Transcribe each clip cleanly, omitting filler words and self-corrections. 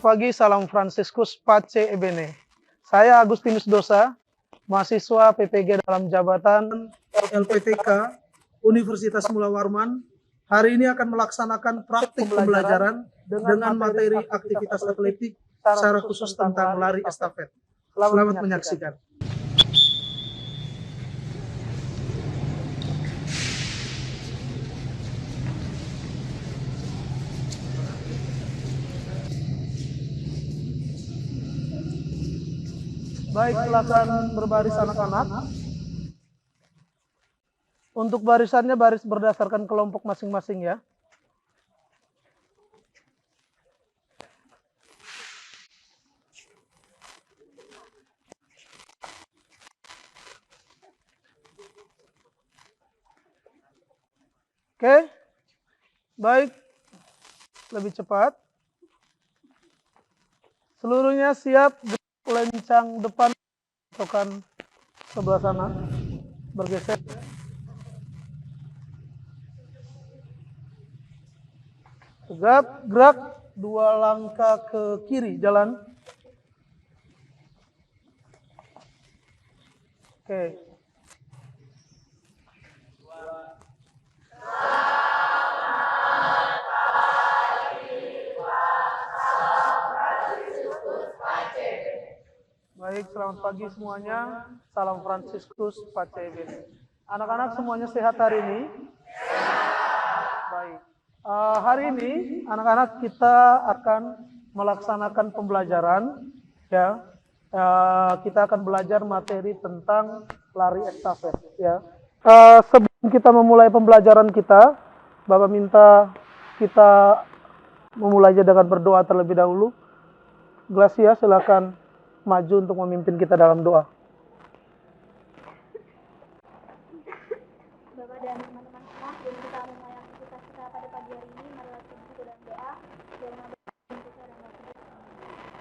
selamat pagi, salam Fransiskus Pace Ebene. Saya Agustinus Dosa, mahasiswa PPG dalam jabatan LPTK Universitas Mula Warman. Hari ini akan melaksanakan praktik pembelajaran dengan materi aktivitas atletik secara khusus tentang lari estafet. Selamat menyaksikan. Baik, silakan berbaris anak-anak. Untuk barisannya baris berdasarkan kelompok masing-masing ya. Oke. Baik. Lebih cepat. Seluruhnya siap. Lencang depan, tokan sebelah sana, bergeser. Tegap, gerak, 2 langkah ke kiri, jalan. Oke. Baik, selamat pagi semuanya. Salam Fransiskus Pace Ebene. Anak-anak semuanya sehat hari ini? Baik. Hari ini anak-anak kita akan melaksanakan pembelajaran ya. Kita akan belajar materi tentang lari estafet ya. Sebelum kita memulai pembelajaran kita, Bapak minta kita memulainya dengan berdoa terlebih dahulu. Glasia, silakan maju untuk memimpin kita dalam doa. Bapak dan teman-teman semua, sebelum kita memulai aktivitas kita pada pagi hari ini, marilah kita berdoa dan doa. Biar nama Tuhan kita dan waktu kita.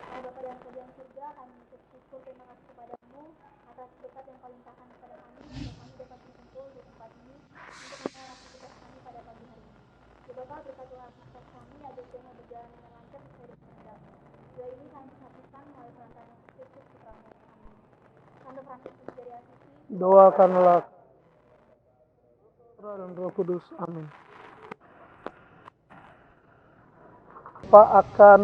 Hai Bapa dan Raja yang surga, kami bersyukur terima kasih kepadamu atas berkat yang kau limpahkan kepada kami, sehingga kami dapat berkumpul di tempat ini untuk memulai aktivitas kami pada pagi hari ini. Ya Bapak, berkatilah aktivitas kami agar semua berjalan dengan lancar sesuai dengan kehendak. Doa ini kami menghapuskan melalui perantaraan Kristus putra-Mu. Amin. Santo Fransiskus dari Asisi, Doakanlah dan Roh Kudus. Amin. Bapak akan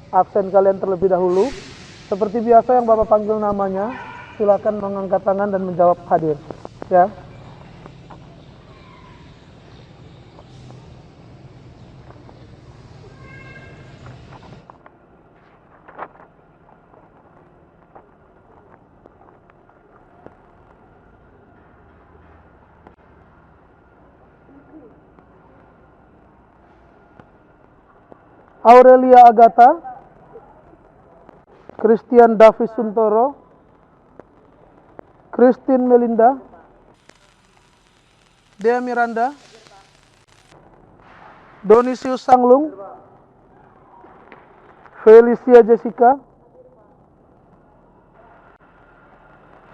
absen kalian terlebih dahulu. Seperti biasa yang Bapak panggil namanya, silakan mengangkat tangan dan menjawab hadir. Ya. Aurelia Agatha, Christian Davis Suntoro, Christine Melinda, Dea Miranda, Donisius Sanglung, Felicia Jessica,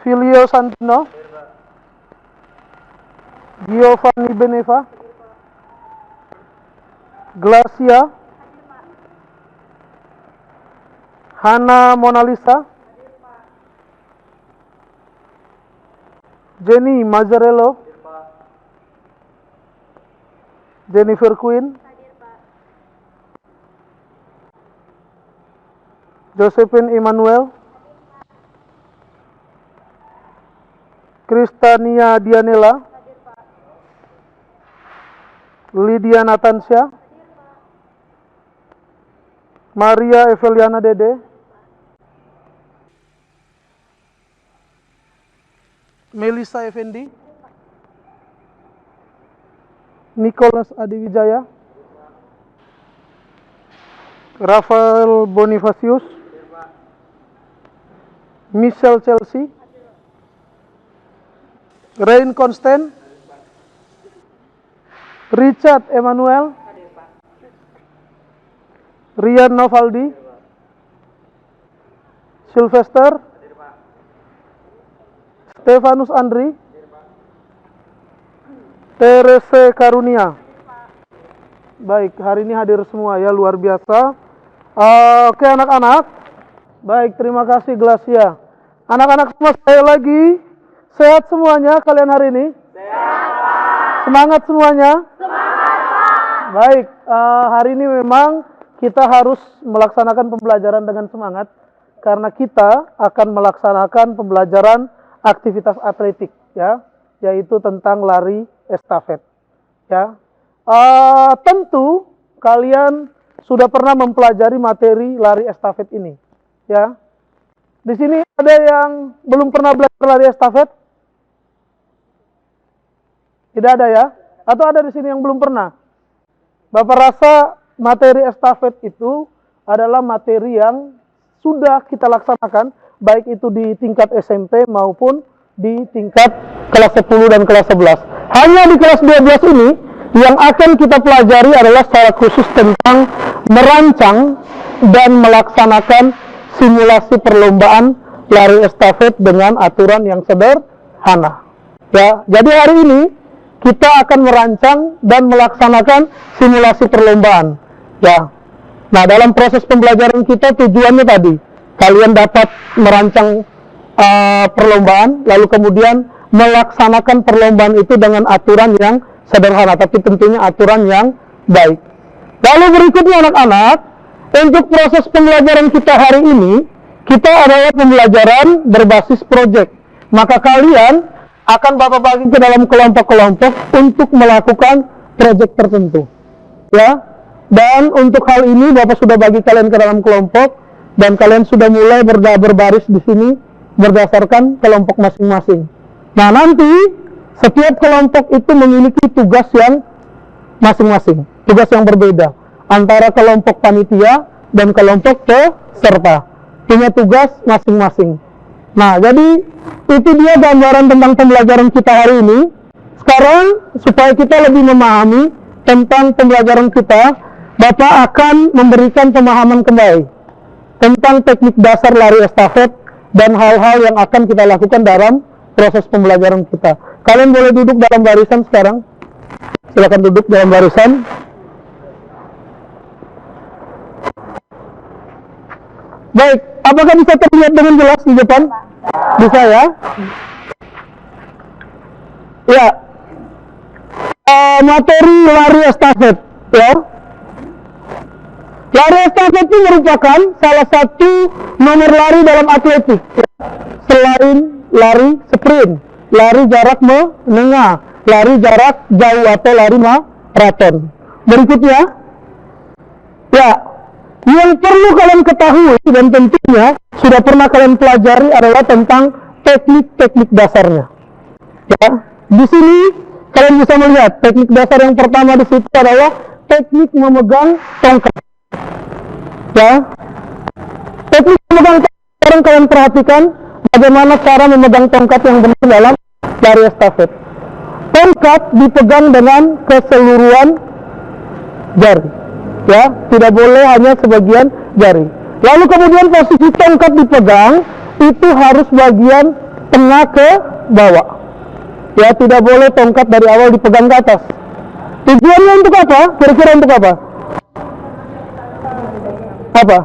Filio Santino, Giovanni Beneva, Glacia, Hana Monalisa, Jenny Mazzarello, Jennifer Queen, Josephine Emmanuel, Kristania Dianela, Lydia Natansya, Maria Eveliana Dede, Melisa Effendi, Nicholas Adiwijaya, Rafael Bonifacius, Michelle Chelsea, Rain Constant, Richard Emmanuel, Rian Novaldi, Sylvester, Stefanus Andri, Terese Karunia. Baik, hari ini hadir semua ya, luar biasa. Oke anak-anak. Baik, terima kasih Glasia. Anak-anak semua sekali lagi, sehat semuanya kalian hari ini? Sehat. Semangat semuanya? Semangat, Pak. Baik, hari ini memang kita harus melaksanakan pembelajaran dengan semangat karena kita akan melaksanakan pembelajaran aktivitas atletik, ya, yaitu tentang lari estafet, ya. Tentu kalian sudah pernah mempelajari materi lari estafet ini, ya. Di sini ada yang belum pernah belajar lari estafet? Tidak ada ya? Atau ada di sini yang belum pernah? Bapak rasa materi estafet itu adalah materi yang sudah kita laksanakan, baik itu di tingkat SMP maupun di tingkat kelas 10 dan kelas 11. Hanya di kelas 12 ini yang akan kita pelajari adalah secara khusus tentang merancang dan melaksanakan simulasi perlombaan lari estafet dengan aturan yang sederhana. Ya, jadi hari ini kita akan merancang dan melaksanakan simulasi perlombaan. Ya. Nah, dalam proses pembelajaran kita tujuannya tadi, kalian dapat merancang perlombaan, lalu kemudian melaksanakan perlombaan itu dengan aturan yang sederhana, tapi tentunya aturan yang baik. Lalu berikutnya anak-anak, untuk proses pembelajaran kita hari ini, kita adalah pembelajaran berbasis proyek. Maka kalian akan Bapak bagi ke dalam kelompok-kelompok untuk melakukan proyek tertentu. Ya. Dan untuk hal ini Bapak sudah bagi kalian ke dalam kelompok dan kalian sudah mulai berbaris di sini berdasarkan kelompok masing-masing. Nah, nanti setiap kelompok itu memiliki tugas yang masing-masing, tugas yang berbeda antara kelompok panitia dan kelompok peserta, punya tugas masing-masing. Nah, jadi itu dia gambaran tentang pembelajaran kita hari ini. Sekarang supaya kita lebih memahami tentang pembelajaran kita, Bapak akan memberikan pemahaman kembali tentang teknik dasar lari estafet dan hal-hal yang akan kita lakukan dalam proses pembelajaran kita. Kalian boleh duduk dalam barisan sekarang. Silakan duduk dalam barisan. Baik, apakah bisa terlihat dengan jelas di depan? Bisa ya? Ya. Materi lari estafet, ya. Lari estafet itu merupakan salah satu nomor lari dalam atletik, ya. Selain lari sprint, lari jarak menengah, lari jarak jauh atau lari maraton. Berikutnya, ya, yang perlu kalian ketahui dan tentunya sudah pernah kalian pelajari adalah tentang teknik-teknik dasarnya. Ya, di sini kalian bisa melihat teknik dasar yang pertama di situ adalah teknik memegang tongkat. Ya, teknik memegang tongkat, sekarang kalian perhatikan bagaimana cara memegang tongkat yang benar dalam lari estafet. Tongkat dipegang dengan keseluruhan jari. Ya, tidak boleh hanya sebagian jari. Lalu kemudian posisi tongkat dipegang itu harus bagian tengah ke bawah. Ya, tidak boleh tongkat dari awal dipegang ke atas. Tujuannya untuk apa? Kira-kira untuk apa? Apa?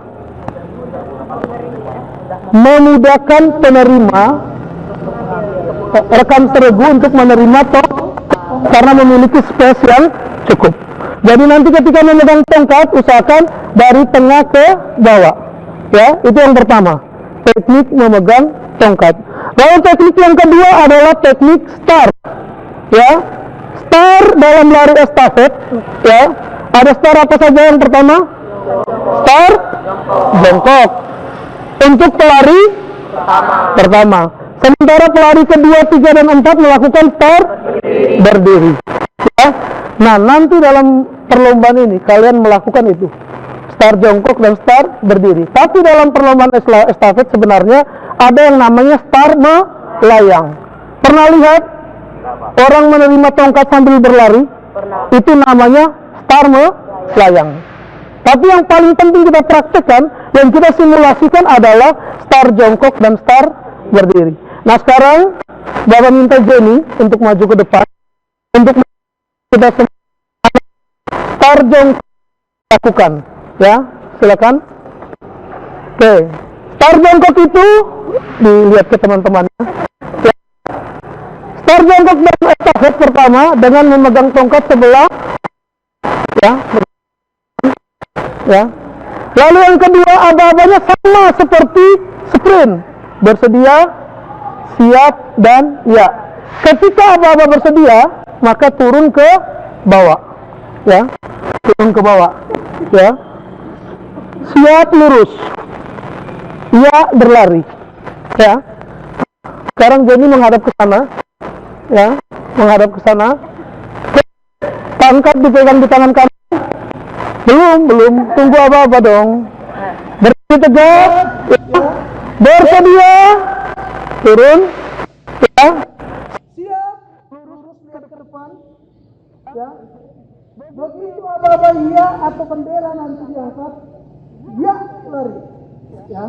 Memudahkan penerima rekan seregu untuk menerima karena memiliki space yang cukup. Jadi nanti ketika memegang tongkat, usahakan dari tengah ke bawah. Ya, itu yang pertama. Teknik memegang tongkat. Lalu teknik yang kedua adalah teknik start. Ya, start dalam lari estafet. Ya, ada start apa saja yang pertama? Start jongkok. Untuk pelari pertama. Sementara pelari kedua, 3, dan 4 melakukan start berdiri. Ya. Nah, nanti dalam perlombaan ini kalian melakukan itu, start jongkok dan start berdiri. Tapi dalam perlombaan estafet sebenarnya ada yang namanya start melayang. Pernah lihat orang menerima tongkat sambil berlari? Pernah. Itu namanya start melayang. Tapi yang paling penting kita praktekkan, yang kita simulasikan adalah start jongkok dan start berdiri. Nah, sekarang Bapak minta Jenny untuk maju ke depan untuk kita semua start jongkok lakukan, ya, silakan. Oke, start jongkok itu dilihat ke teman-temannya. Start jongkok dalam estafet pertama dengan memegang tongkat sebelah, ya. Lalu yang kedua, aba-abanya sama seperti sprint, bersedia, siap, dan ya. Ketika aba-aba bersedia, maka turun ke bawah, ya, turun ke bawah, ya. Siap lurus, ya berlari, ya. Sekarang Jenny menghadap ke sana, ya, menghadap ke sana. Tongkat dipegang di tangan kanan. Belum, tunggu apa-apa dong. Berdiri tegak, ya. Bersedia, turun, ya. Siap, lurus lihat ke depan, ya. Begitu apa-apa iya atau bendera nanti diangkat, ya lari, ya.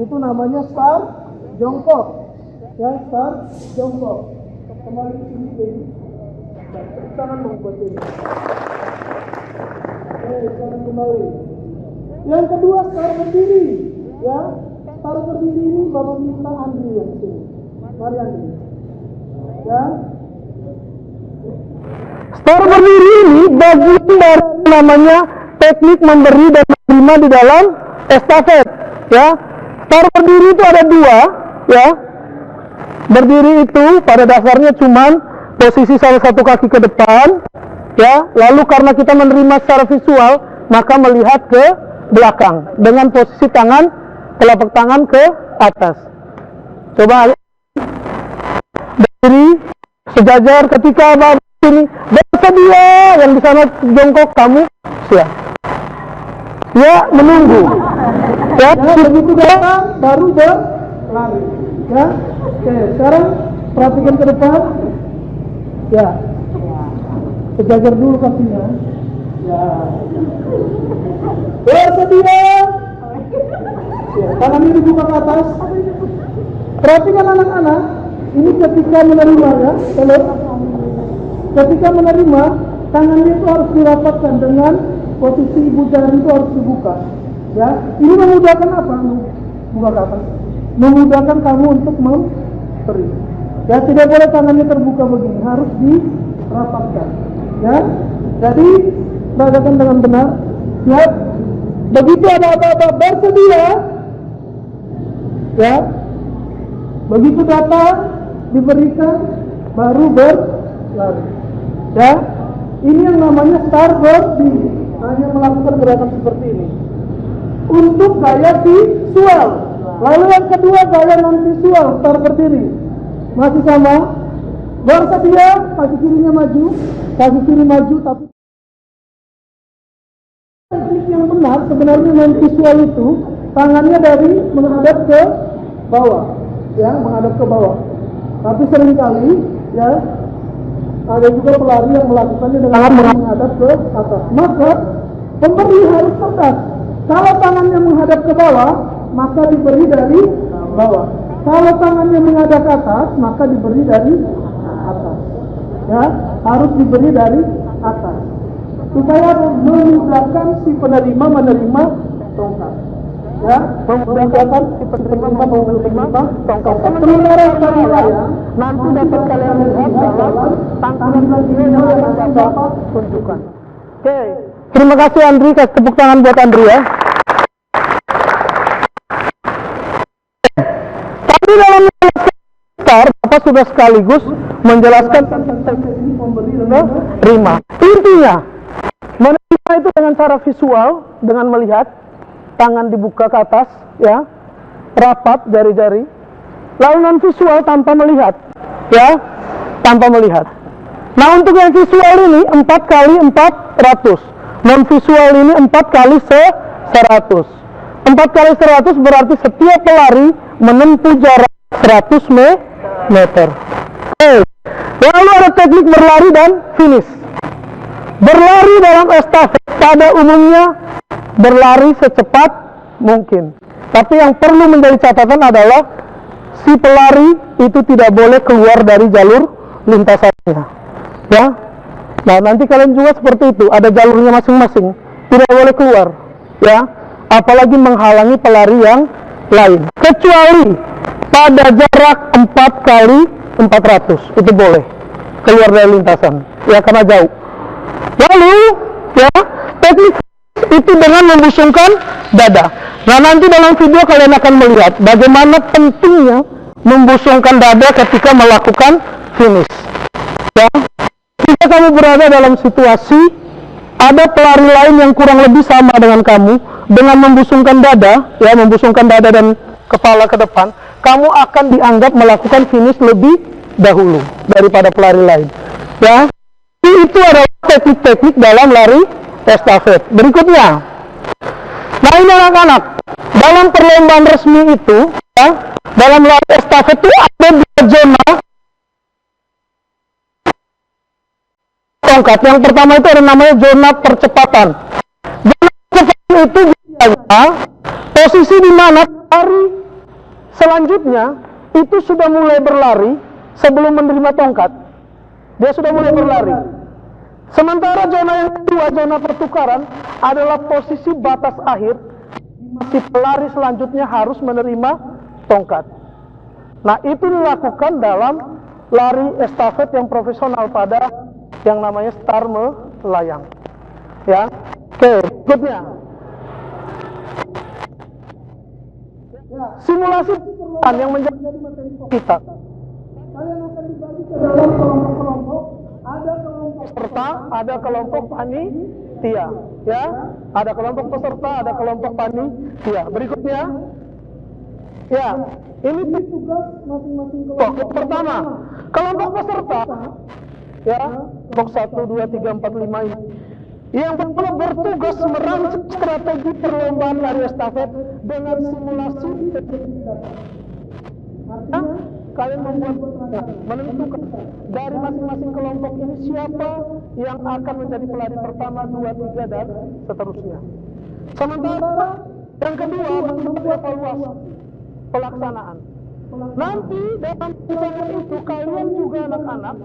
Itu namanya start jongkok, ya, start jongkok. Kembali ke sini, baby. Tangan membuat ini. Jangan kembali. Yang kedua, start berdiri, ya. Start berdiri ini Bapak minta Andri yang sini. Mari Andri, ya. Start berdiri ini bagian dari namanya teknik memberi dan menerima di dalam estafet, ya. Start berdiri itu ada dua, ya. Berdiri itu pada dasarnya cuman posisi salah satu kaki ke depan, ya. Lalu karena kita menerima secara visual, maka melihat ke belakang dengan posisi tangan, telapak tangan ke atas. Coba berdiri sejajar. Ketika ini bersedia, yang di sana jongkok, kamu siap, ya, menunggu, ya. Begitu datang baru berlari, ya. Oke, sekarang perhatikan ke depan, ya. Sejajar dulu kakinya, ya. Bersedia, ya. Tangannya dibuka ke atas. Perhatikan anak-anak, ini ketika menerima, ya. Ketika menerima, tangannya itu harus dirapatkan dengan posisi ibu jari itu harus dibuka, ya. Ini memudahkan apa? Buka ke atas, memudahkan kamu untuk memberi, ya. Tidak boleh tangannya terbuka begini, harus dirapatkan, ya. Jadi perhatikan dengan benar, ya. Begitu ada apa-apa bersedia, ya. Begitu datang diberikan baru berlari, ya. Ini yang namanya start berdiri, hanya melakukan gerakan seperti ini untuk gaya visual. Lalu yang kedua, gaya non visual, start berdiri masih sama, bersedia, kaki kirinya maju, kaki kiri maju, tapi teknik yang benar sebenarnya non visual itu tangannya dari menghadap ke bawah, ya, menghadap ke bawah. Tapi seringkali, ya, ada juga pelari yang melakukannya dengan menghadap ke atas. Maka pemberi harus cerdas. Kalau tangannya menghadap ke bawah, maka diberi dari bawah. Kalau tangannya menghadap ke atas, maka diberi dari atas, ya. Harus diberi dari atas supaya memudahkan si penerima menerima tongkat, ya. Memudahkan si penerima menerima tongkat. Sementara saya nanti dapat kalian lihat dalam tampilan video yang akan dapat tunjukkan. Oke, terima kasih Andri, kasih tepuk tangan buat Andri, ya. Tapi dalam start, Bapak sudah sekaligus menjelaskan tentang teknik ini memberi dan menerima. Intinya, menerima itu dengan cara visual, dengan melihat tangan dibuka ke atas, ya, rapat jari-jari. Lalu non visual tanpa melihat, ya, tanpa melihat. Nah, untuk yang visual ini 4 kali 400, non visual ini 4 kali 100. 4 kali 100 berarti setiap pelari menempuh jarak 100 meter. Lalu ada teknik berlari dan finish. Berlari dalam estafet pada umumnya berlari secepat mungkin. Tapi yang perlu menjadi catatan adalah si pelari itu tidak boleh keluar dari jalur lintasannya, ya. Nah, nanti kalian juga seperti itu, ada jalurnya masing-masing, tidak boleh keluar, ya. apalagi menghalangi pelari yang lain. Kecuali pada jarak 4 kali 400 itu boleh keluar dari lintasan, ya, karena jauh. Lalu ya, teknik itu dengan membusungkan dada. Nah, nanti dalam video kalian akan melihat bagaimana pentingnya membusungkan dada ketika melakukan finish. Ya, jika kamu berada dalam situasi ada pelari lain yang kurang lebih sama dengan kamu, dengan membusungkan dada, ya, membusungkan dada dan kepala ke depan, kamu akan dianggap melakukan finish lebih dahulu daripada pelari lain. Ya, itu adalah teknik-teknik dalam lari estafet. Berikutnya, nah ini anak-anak, dalam perlombaan resmi itu, ya, dalam lari estafet itu ada 2 zona tongkat. Yang pertama itu ada namanya zona percepatan. Zona percepatan itu biasanya posisi di mana lari selanjutnya itu sudah mulai berlari sebelum menerima tongkat. Dia sudah mulai berlari. Sementara zona yang kedua, zona pertukaran, adalah posisi batas akhir si pelari selanjutnya harus menerima tongkat. Nah, itu dilakukan dalam lari estafet yang profesional pada yang namanya star melayang. Ya, oke, berikutnya. Simulasi yang menjadi materi kita. Kalian akan dibagi ke dalam kelompok-kelompok. Ada kelompok peserta, ada kelompok panitia. Ya, ada kelompok peserta, ada kelompok panitia. Berikutnya, ya, ini tugas masing-masing kelompok. Pertama, kelompok peserta, ya, kelompok 1, 2, 3, 4, 5 ini, yang bertugas merancang strategi perlombaan lari estafet dengan simulasi teknik. Artinya, kalian menentukan dari masing-masing kelompok ini siapa yang akan menjadi pelari pertama, 2, 3, dan seterusnya. Sementara yang kedua, bentuk evaluasi pelaksanaan. Nanti dalam perjalanan itu kalian juga anak-anak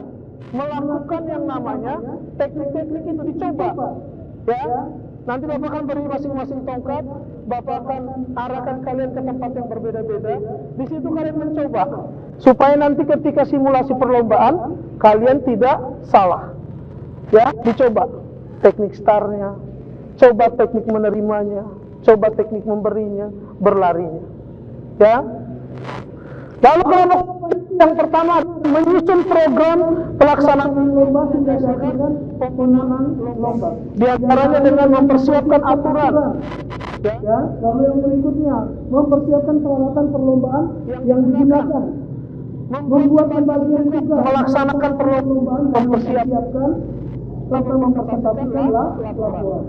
melakukan yang namanya teknik-teknik itu dicoba. Ya, nanti Bapak akan beri masing-masing tongkat, Bapak akan arahkan kalian ke tempat yang berbeda-beda. Di situ kalian mencoba supaya nanti ketika simulasi perlombaan kalian tidak salah. Ya, dicoba teknik startnya, coba teknik menerimanya, coba teknik memberinya, berlarinya. Ya. Lalu kelompok yang pertama menyusun program pelaksanaan lomba berdasarkan pemenangan lomba. Di antaranya dengan mempersiapkan aturan. Ya. Lalu yang berikutnya mempersiapkan peralatan perlombaan yang digunakan. Membuat pembagian tugas, melaksanakan perlombaan, mempersiapkan serta mempresentasikan laporan.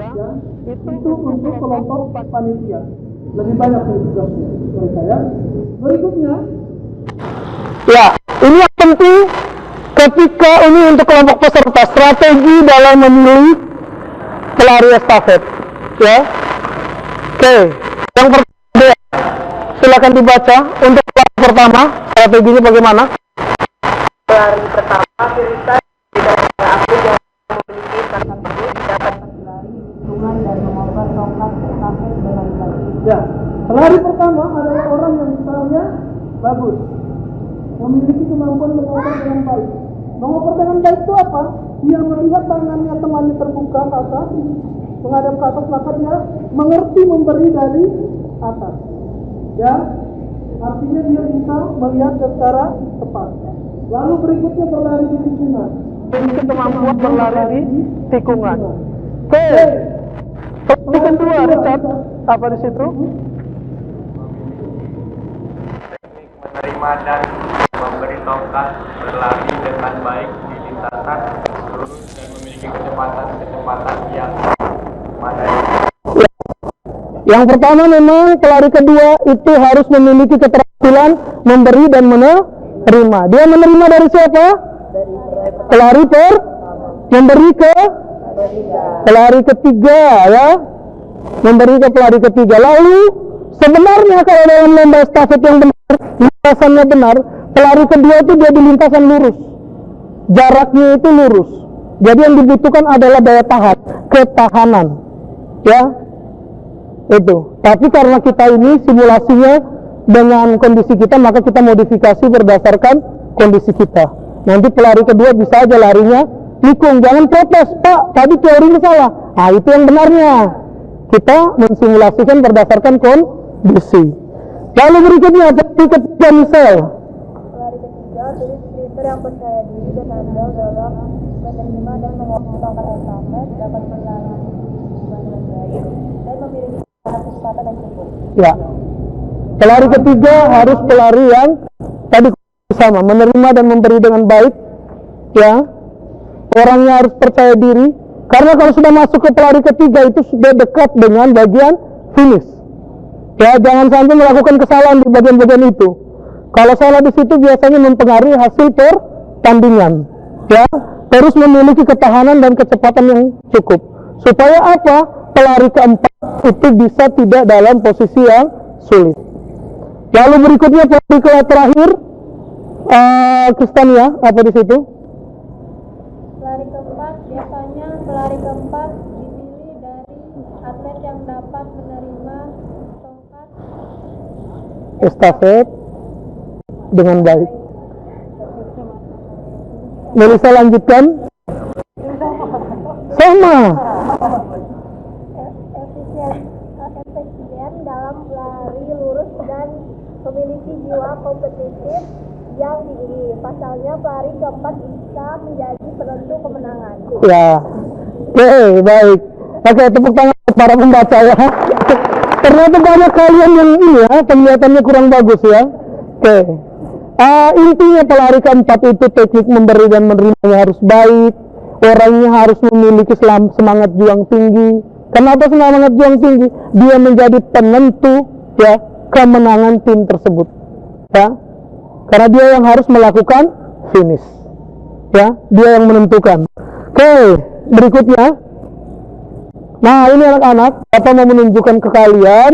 Ya, itu untuk kelompok panitia. Lebih banyak dari tugasnya mereka, ya. Berikutnya, ya, ini yang penting ketika ini untuk kelompok peserta, strategi dalam memilih pelari estafet, ya. Oke, yang pertama, silakan dibaca untuk pelari pertama, strateginya bagaimana? Pelari pertama, Firsa tidak hanya aku yang memiliki strategi dapat berlari, hitungan dan mengubah tongkat estafet dengan baik. Ya, pelari pertama adalah orang yang misalnya bagus, memiliki kemampuan mengoper dengan baik. Mengoper dengan baik itu apa? Dia melihat tangannya temannya terbuka ke atas, menghadap ke atas, maka dia mengerti memberi dari atas. Ya, artinya dia bisa melihat secara tepat. Lalu berikutnya berlari di tikungan. Memiliki kemampuan berlari di tikungan. Oke. Teknik kedua, Richard, apa di situ? Teknik menerima dan memberi tongkat, berlari dengan baik di lintasan lurus dan memiliki kecepatan yang memadai. Yang pertama memang pelari kedua itu harus memiliki keterampilan memberi dan menerima. Dia menerima dari siapa? Pelari memberi ke pelari ketiga, ya, memberi ke pelari ketiga. Lalu sebenarnya kalau dalam lomba estafet yang benar, lintasannya benar, pelari kedua itu dia di lintasan lurus, jaraknya itu lurus. Jadi yang dibutuhkan adalah daya tahan, ketahanan, ya. Itu. Tapi karena kita ini simulasinya dengan kondisi kita, maka kita modifikasi berdasarkan kondisi kita. Nanti pelari kedua bisa aja larinya nikung, jangan protes, Pak, tadi teorinya salah. Nah, itu yang benarnya. Kita mensimulasikan berdasarkan kondisi. Lalu berikutnya, ketiga misal. Pelari ketiga, tulis sprinter yang percaya diri dan andal dalam menerima dan mengoper tongkat estafet, dapat berlari dengan baik, dan memiliki kecepatan yang cukup. Ya. Pelari ketiga harus pelari yang tadi sama, menerima dan memberi dengan baik. Ya. Orangnya harus percaya diri. Karena kalau sudah masuk ke pelari ketiga itu sudah dekat dengan bagian finish. Ya, jangan sampai melakukan kesalahan di bagian-bagian itu. Kalau salah di situ biasanya mempengaruhi hasil pertandingan. Ya, terus memiliki ketahanan dan kecepatan yang cukup. Supaya apa? Pelari keempat itu bisa tidak dalam posisi yang sulit. Lalu berikutnya pelari terakhir, Kristania, apa di situ? Pelari keempat, biasanya pelari keempat dipilih dari atlet yang dapat menerima tongkat Estafet dengan baik. Melisa lanjutkan. Sama. efisien dalam lari lurus dan memiliki jiwa kompetitif yang tinggi. Pasalnya pelari keempat bisa menjadi penentu kemenangan. Ya. Oke, baik. Oke, tepuk tangan para pembaca ya. Ternyata banyak kalian yang ini ya, penglihatannya kurang bagus ya. Oke. Intinya pelari keempat itu teknik memberi dan menerimanya harus baik. Orangnya harus memiliki semangat juang tinggi. Kenapa semangat juang tinggi? Dia menjadi penentu ya kemenangan tim tersebut. Ya. Karena dia yang harus melakukan finish. Ya, dia yang menentukan. Oke, berikutnya. Nah, ini anak-anak, Bapak mau menunjukkan ke kalian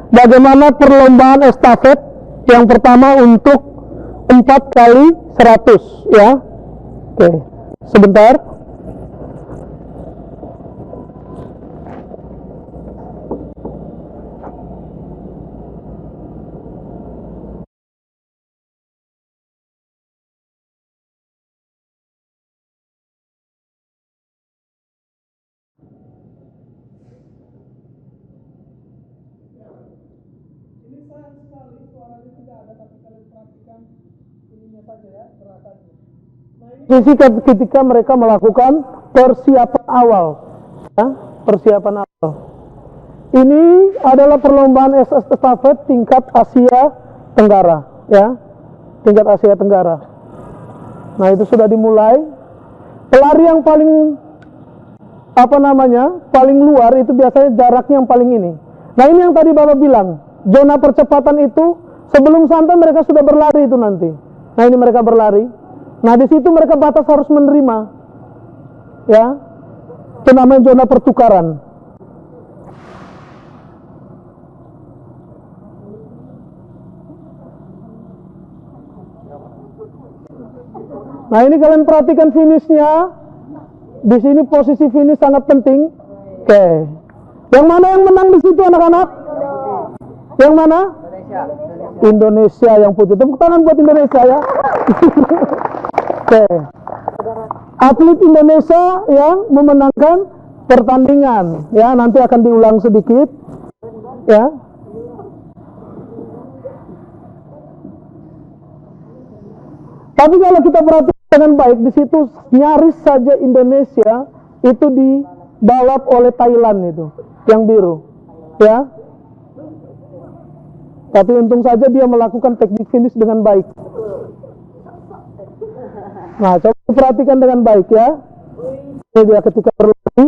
bagaimana perlombaan estafet yang pertama untuk 4 kali 100 ya. Oke, sebentar. Sisi ketika mereka melakukan persiapan awal, ya, persiapan awal. Ini adalah perlombaan estafet tingkat Asia Tenggara, ya, tingkat Asia Tenggara. Nah, itu sudah dimulai. Pelari yang paling paling luar itu biasanya jaraknya yang paling ini. Nah, ini yang tadi Bapak bilang, zona percepatan itu sebelum santai mereka sudah berlari itu nanti. Nah, ini mereka berlari. Nah, di situ mereka batas harus menerima. Ya. Itu namanya zona pertukaran. Nah, ini kalian perhatikan finishnya. Di sini posisi finish sangat penting. Oke. Yang mana yang menang di situ anak-anak? Yang mana? Indonesia yang putih. Tepuk tangan buat Indonesia ya. Oke. Atlet Indonesia yang memenangkan pertandingan ya, nanti akan diulang sedikit ya. Tapi kalau kita perhatikan dengan baik di situ nyaris saja Indonesia itu dibalap oleh Thailand itu yang biru ya. Tapi untung saja dia melakukan teknik finish dengan baik. Nah, coba perhatikan dengan baik ya. Ini dia ketika berlari.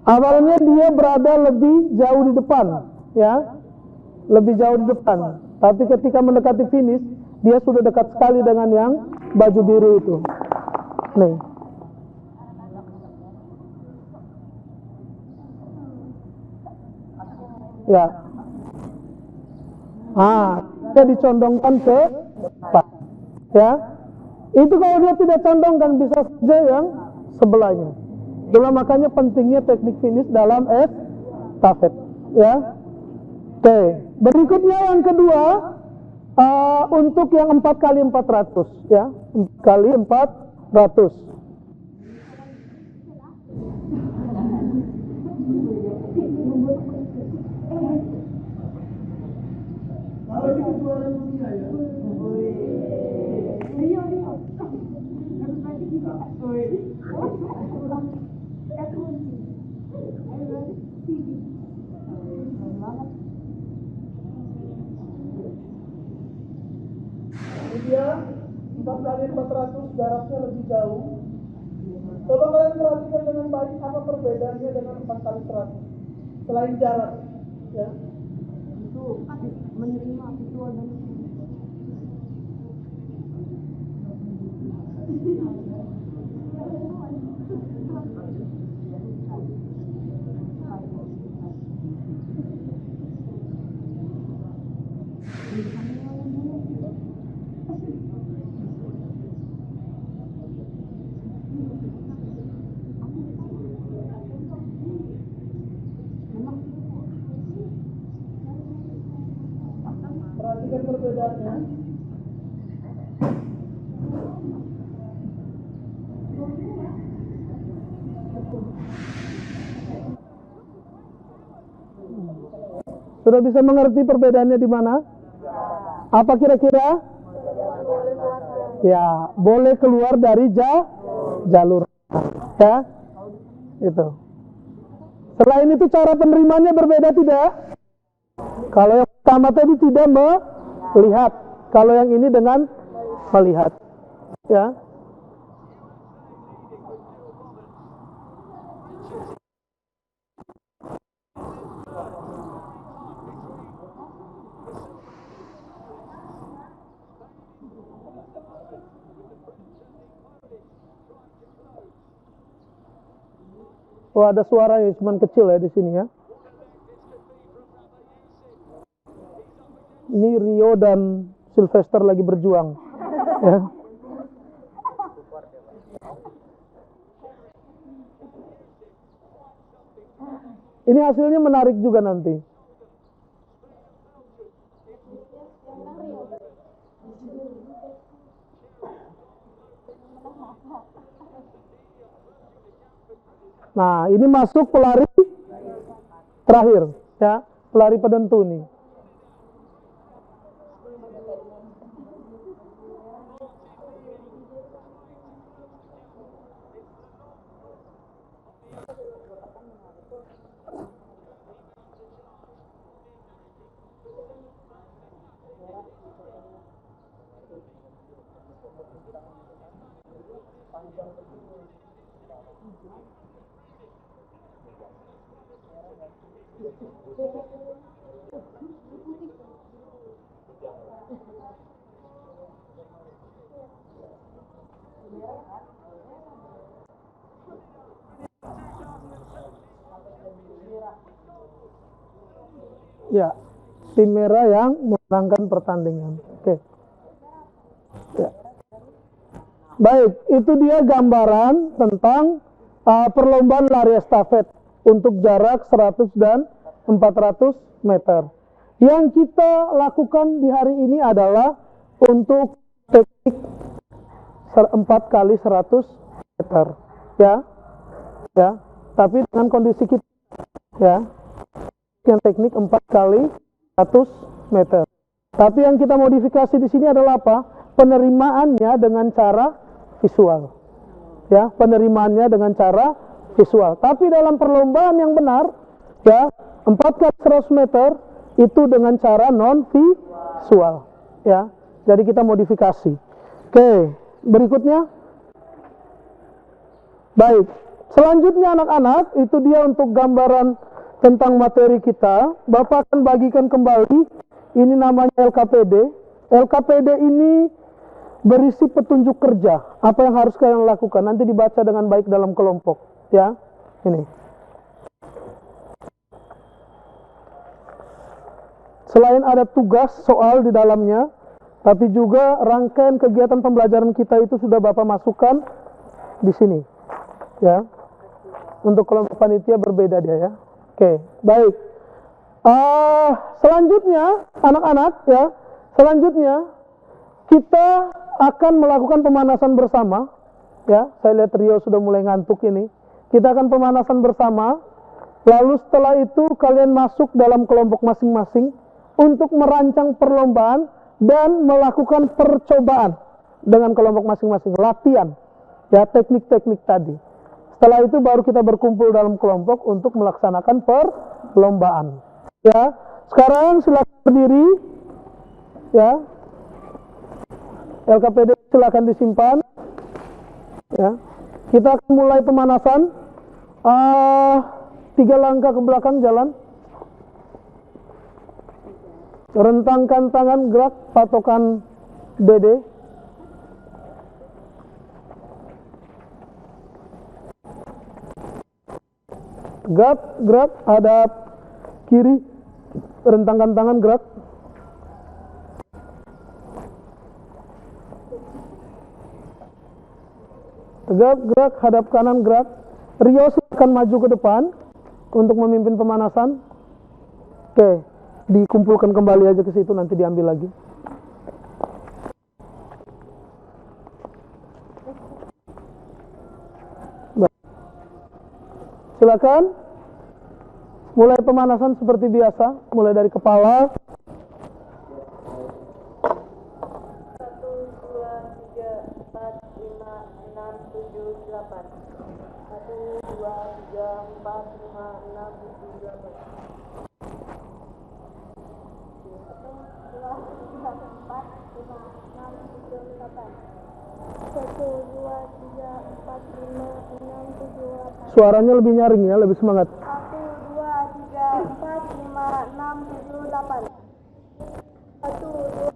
Awalnya dia berada lebih jauh di depan, ya. Lebih jauh di depan. Tapi ketika mendekati finish, dia sudah dekat sekali dengan yang baju biru itu. Nih. Ya. Dia dicondongkan ke depan. Ya. Itu kalau dia tidak condong kan bisa saja yang sebelahnya. Itulah makanya pentingnya teknik finish dalam estafet, ya. Oke, berikutnya yang kedua, untuk yang 4x400, ya, 4x400. Dia 4x400 jaraknya lebih jauh. Coba kalian perhatikan dengan baik apa perbedaannya dengan 4x100 selain jarak, ya. Itu menerima visual dan Perhatikan perbedaannya. Sudah bisa mengerti perbedaannya di mana? Apa kira-kira? Ya, boleh keluar dari jalur. Ya, itu. Selain itu cara penerimanya berbeda tidak? Kalau yang pertama tadi tidak melihat, kalau yang ini dengan melihat. Ya. Oh, ada suara yang cuma kecil ya di sini ya. Ini Rio dan Sylvester lagi berjuang. Ya. Ini hasilnya menarik juga nanti. Nah, ini masuk pelari terakhir, ya, pelari penentu nih. Ya, tim merah yang memenangkan pertandingan. Oke. Ya. Baik, itu dia gambaran tentang perlombaan lari estafet untuk jarak 100 dan 400 meter. Yang kita lakukan di hari ini adalah untuk teknik 4x100 meter. Ya. Ya, tapi dengan kondisi kita ya. Yang teknik 4x100 meter. Tapi yang kita modifikasi di sini adalah apa? Penerimaannya dengan cara visual. Ya, penerimaannya dengan cara visual. Tapi dalam perlombaan yang benar, ya, 4x100 meter itu dengan cara non visual. Ya, jadi kita modifikasi. Oke, berikutnya. Baik, selanjutnya anak-anak, itu dia untuk gambaran tentang materi kita. Bapak akan bagikan kembali, ini namanya LKPD. LKPD ini berisi petunjuk kerja, apa yang harus kalian lakukan, nanti dibaca dengan baik dalam kelompok, ya. Ini. Selain ada tugas soal di dalamnya, tapi juga rangkaian kegiatan pembelajaran kita itu sudah Bapak masukkan di sini, ya. Untuk kelompok panitia berbeda dia, ya. Oke, baik. Selanjutnya, anak-anak, ya. Selanjutnya kita akan melakukan pemanasan bersama, ya. Saya lihat Rio sudah mulai ngantuk ini. Kita akan pemanasan bersama. Lalu setelah itu kalian masuk dalam kelompok masing-masing untuk merancang perlombaan dan melakukan percobaan dengan kelompok masing-masing, latihan, ya, teknik-teknik tadi. Setelah itu baru kita berkumpul dalam kelompok untuk melaksanakan perlombaan. Ya, sekarang silakan berdiri. Ya, LKPD silakan disimpan. Ya, kita akan mulai pemanasan. 3 langkah ke belakang jalan. Rentangkan tangan, gerak, patokan dede. Gerak, hadap kiri. Rentangkan tangan, gerak. Tegap, gerak, hadap kanan, gerak. Rio silakan maju ke depan untuk memimpin pemanasan. Oke, dikumpulkan kembali aja ke situ, nanti diambil lagi. Baik. Silakan mulai pemanasan seperti biasa, mulai dari kepala. 1, 2, 3, 4, 5, 6, 7, 8. 1, 2, 3, 4, 5, 6, 7, 8. 1, 2, 3, 4, 5, 6, 7, 8. Suaranya lebih nyaring ya, lebih semangat. 1, 2, 3, 4, 5, 6, 7, 8. 1, 2,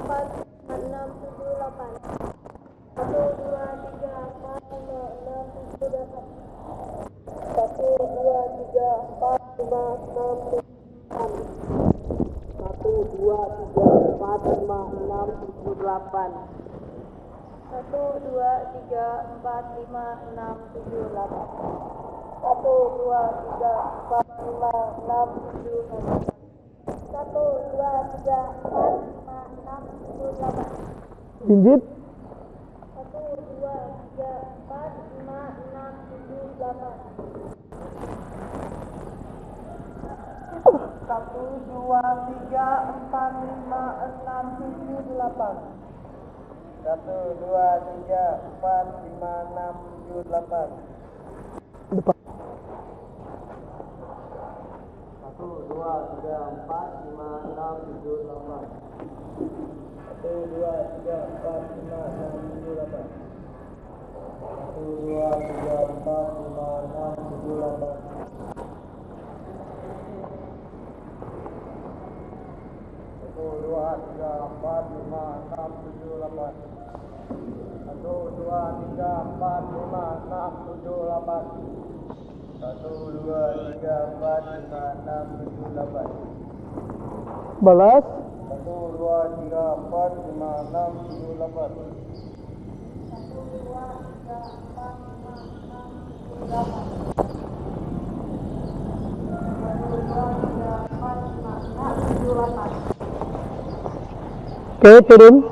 4, 5, 6, 7, 8. 1, 2, 3, 4, 5, 6, 7, 8. 1, 2, 3, 4, 5, 6, 7, 8. 1, 2, 3, 4, 5, 6, 7, 8. 1, 2, 3, 4, 5, 6, 7, 8. 1, 2, 3, 4, 5, 6, 7, 8. 1, 2, 3, 4, 5, 6, 7, 8. Injit. 1, 2, 3, 4, 5, 6, 7, 8. 1, 2, 3, 4, 5, 6, 7, 8. 1, 2, 3, 4, 5, 6, 7, 8. Depan. 1, 2, 3, 4, 5, 6, 7, 8. 1, 2, 3, 4, 5, 6, 7, 8. 1, 2, 3, 4, 5, 6, 7, 8. 1, 2, 3, 4, 5, 6, 7, 8. 1, 2, 3, 4, 5, 6, 7, 8. 1, 2, 3, 4, 5, 6, 7, 8. Balas. 1, 2, 3, 4, 5, 6, 7, 8. 1, 2, 3, 4, 5, 6, 7, 8. Oke, turun.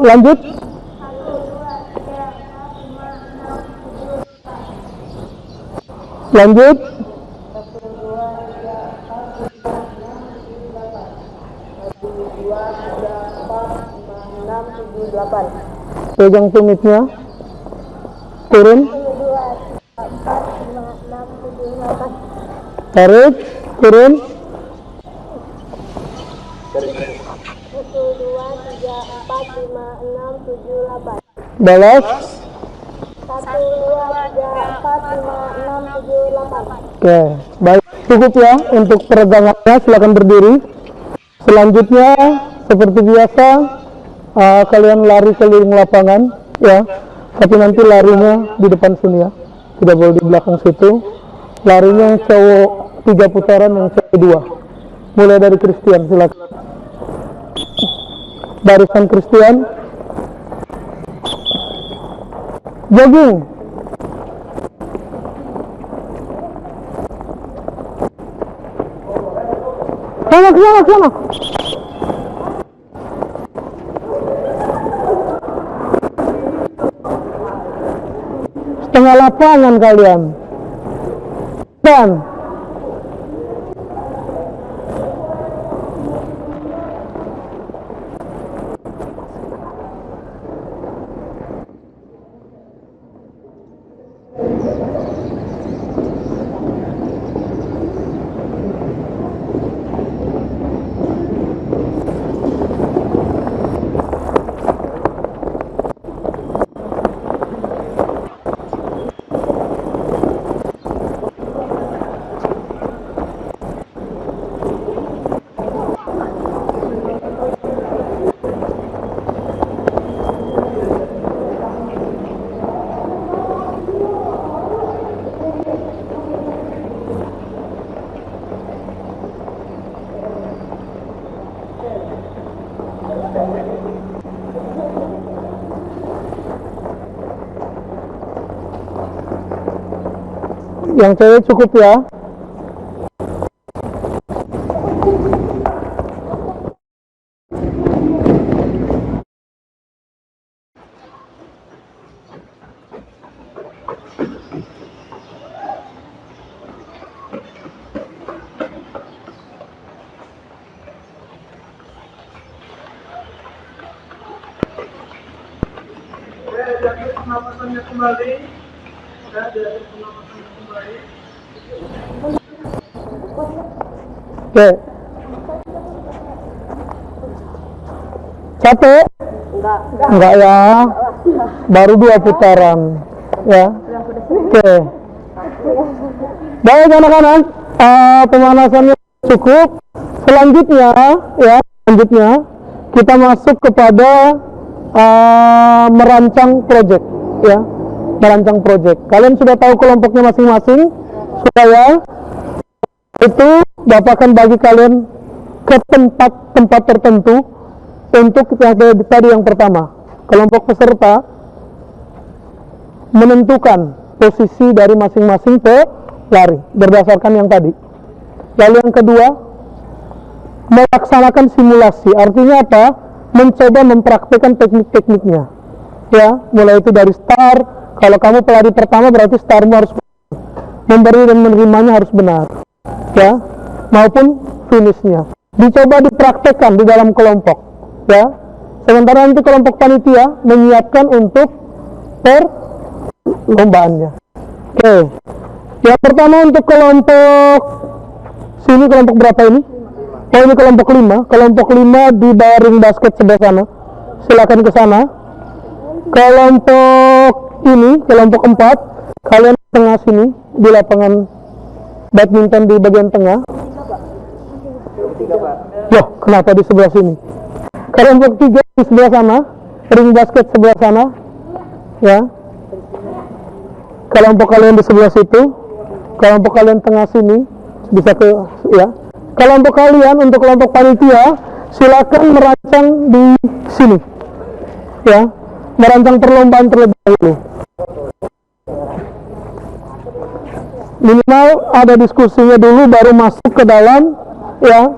Lanjut. 1, 2, 3, 4, 5, 6, 7, 8. Lanjut. 1, 2, 3, 4, 5, 6, 7, 8. Pegang tumitnya. Turun. 1, 2, 3, 4, 5, 6, 7, 8. Tarik. Turun. 1, 2, 3, 4, 5, 6, 7, 8. Balas. 1, 2, 3, 4, 5, 6, 7, 8. Oke, baik. Cukup ya untuk peregangannya. Silakan berdiri. Selanjutnya, seperti biasa, kalian lari keliling lapangan, ya. Tapi nanti larinya di depan sini ya. Tidak boleh di belakang situ. Larinya yang cowok 3 putaran, yang cewek 2. Mulai dari Christian, silakan. Barisan Christian. Jogging. Sana. Setengah lapangan kalian. Dan yang cewek cukup ya. Pernapasannya kembali. Pernapasannya kembali. Oke. Capek? Enggak ya. Baru 2 putaran. Ya. Oke. Baik anak-anak, pemanasannya cukup. Selanjutnya kita masuk kepada merancang project, ya. Merancang project. Kalian sudah tahu kelompoknya masing-masing, sudah ya? Itu Bapak akan bagi kalian ke tempat tertentu. Untuk tadi yang pertama, kelompok peserta menentukan posisi dari masing-masing pelari berdasarkan yang tadi. Lalu yang kedua, melaksanakan simulasi. Artinya apa? Mencoba mempraktikkan teknik-tekniknya. Ya, mulai itu dari start. Kalau kamu pelari pertama berarti startmu harus benar. Memberi dan menerimanya harus benar. Ya, maupun finishnya. Dicoba dipraktekkan di dalam kelompok. Ya, sementara nanti kelompok panitia menyiapkan untuk perlombaannya. Oke. Yang pertama untuk kelompok sini, kelompok berapa ini? Oh, ini kelompok 5. Kelompok 5 di bawah ring basket sebelah sana. Silakan ke sana. Kelompok ini, kelompok 4, kalian di tengah sini di lapangan badminton di bagian tengah. Loh, kenapa di sebelah sini? Kelompok 3 di sebelah sana, ring basket sebelah sana. Ya. Kelompok kalian di sebelah situ. Kelompok kalian tengah sini, bisa ke ya. Kelompok kalian untuk kelompok panitia silakan merancang di sini. Ya. Merancang perlombaan terlebih dahulu. Minimal ada diskusinya dulu baru masuk ke dalam ya,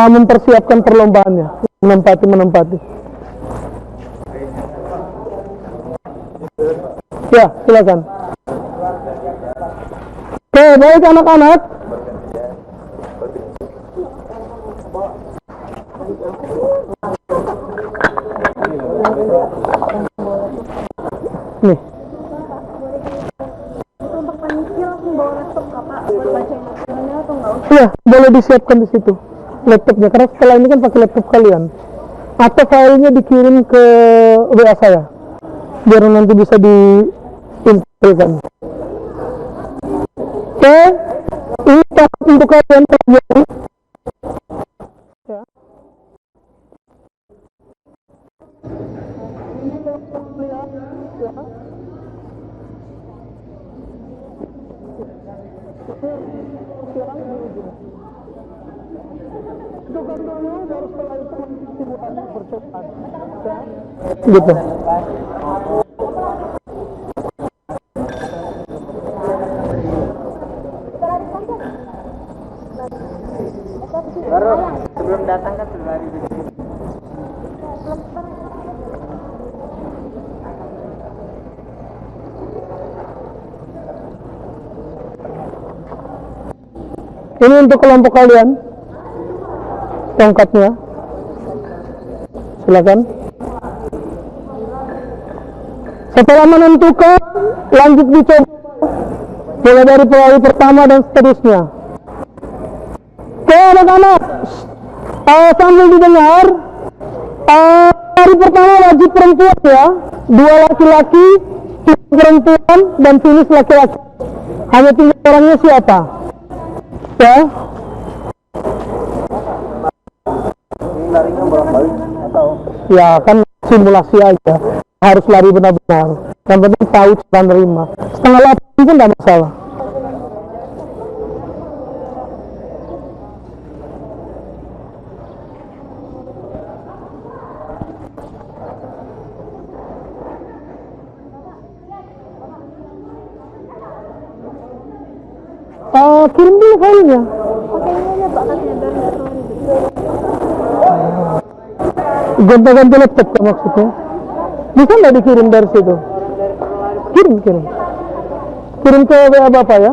mempersiapkan perlombaannya. Menempati. Ya, silakan. Oke, baik anak-anak. Nih. Untuk panitia langsung bawa laptop Pak buat bacain materialnya atau enggak usah? Iya, boleh disiapkan di situ laptopnya, karena setelah ini kan pakai laptop kalian. Atau filenya dikirim ke WA saya, biar nanti bisa diinfokan. Oke, ini untuk kalian pelajari. Ya. Itu kan dulu, baru setelah itu simulasi percobaan. Ya. Gitu. Baru sebelum datang kan sudah lari di sini. Ini untuk kelompok kalian. Tongkatnya. Silakan. Setelah menentukan, lanjut dicoba. Mulai dari perawi pertama dan seterusnya. Oke anak-anak, sambil didengar, hari pertama wajib perempuan ya, 2 laki-laki, 3 perempuan, dan finish laki-laki. Hanya 3 orangnya siapa? Ya. Larinya bolak-balik atau? Ya kan simulasi aja, harus lari benar-benar. Yang penting tahu cara nerima. Setengah 8 pun tidak masalah. Kirim dulu filenya. Gonta-ganti laptop kan maksudnya? Bisa nggak dikirim dari situ? Kirim. Kirim ke WA Bapak ya.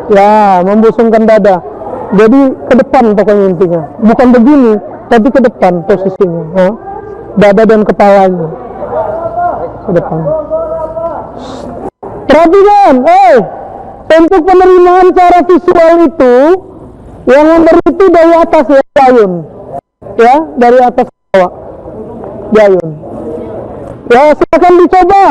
Ya, membusungkan dada. Jadi ke depan pokoknya intinya. Bukan begini, tapi ke depan posisinya. Ya. Dada dan kepalanya. Ke depan. Perhatikan, untuk penerimaan cara visual itu, yang nomor itu dari atas ya, Jayun. Ya, dari atas ke bawah. Jayun. Ya, silakan dicoba.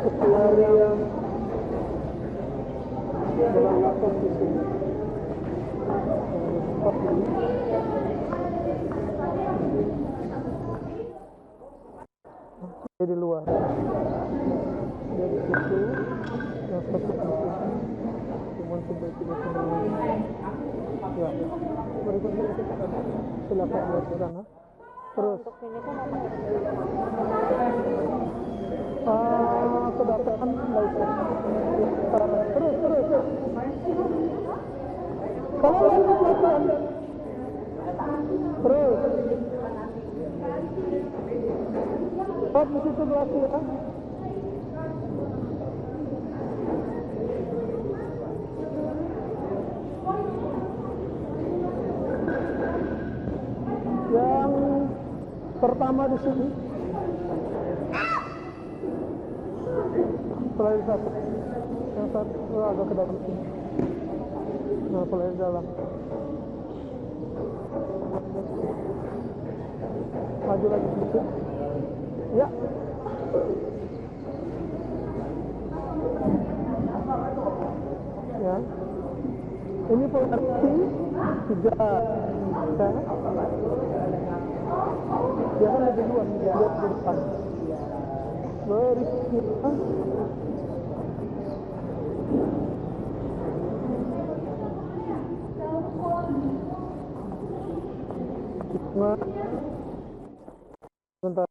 yang berangkat di sini. Di luar. Dari situ yang satu di sini. Cuman sudah tidak semua. Ya, berikutnya kita silakan lihat ke sana. Terus kedatangan baik. Terus. Kalau terus. Di situ belas ya. Yang pertama di sini. Pelai satu. Yang satu agak ke dalam sini. Nah, pelai dalam. Maju lagi sedikit. Ya. Ya. Ini posisi 3. Ya. Dia kan lebih luas, dia di depan. Berikutnya. Bentar.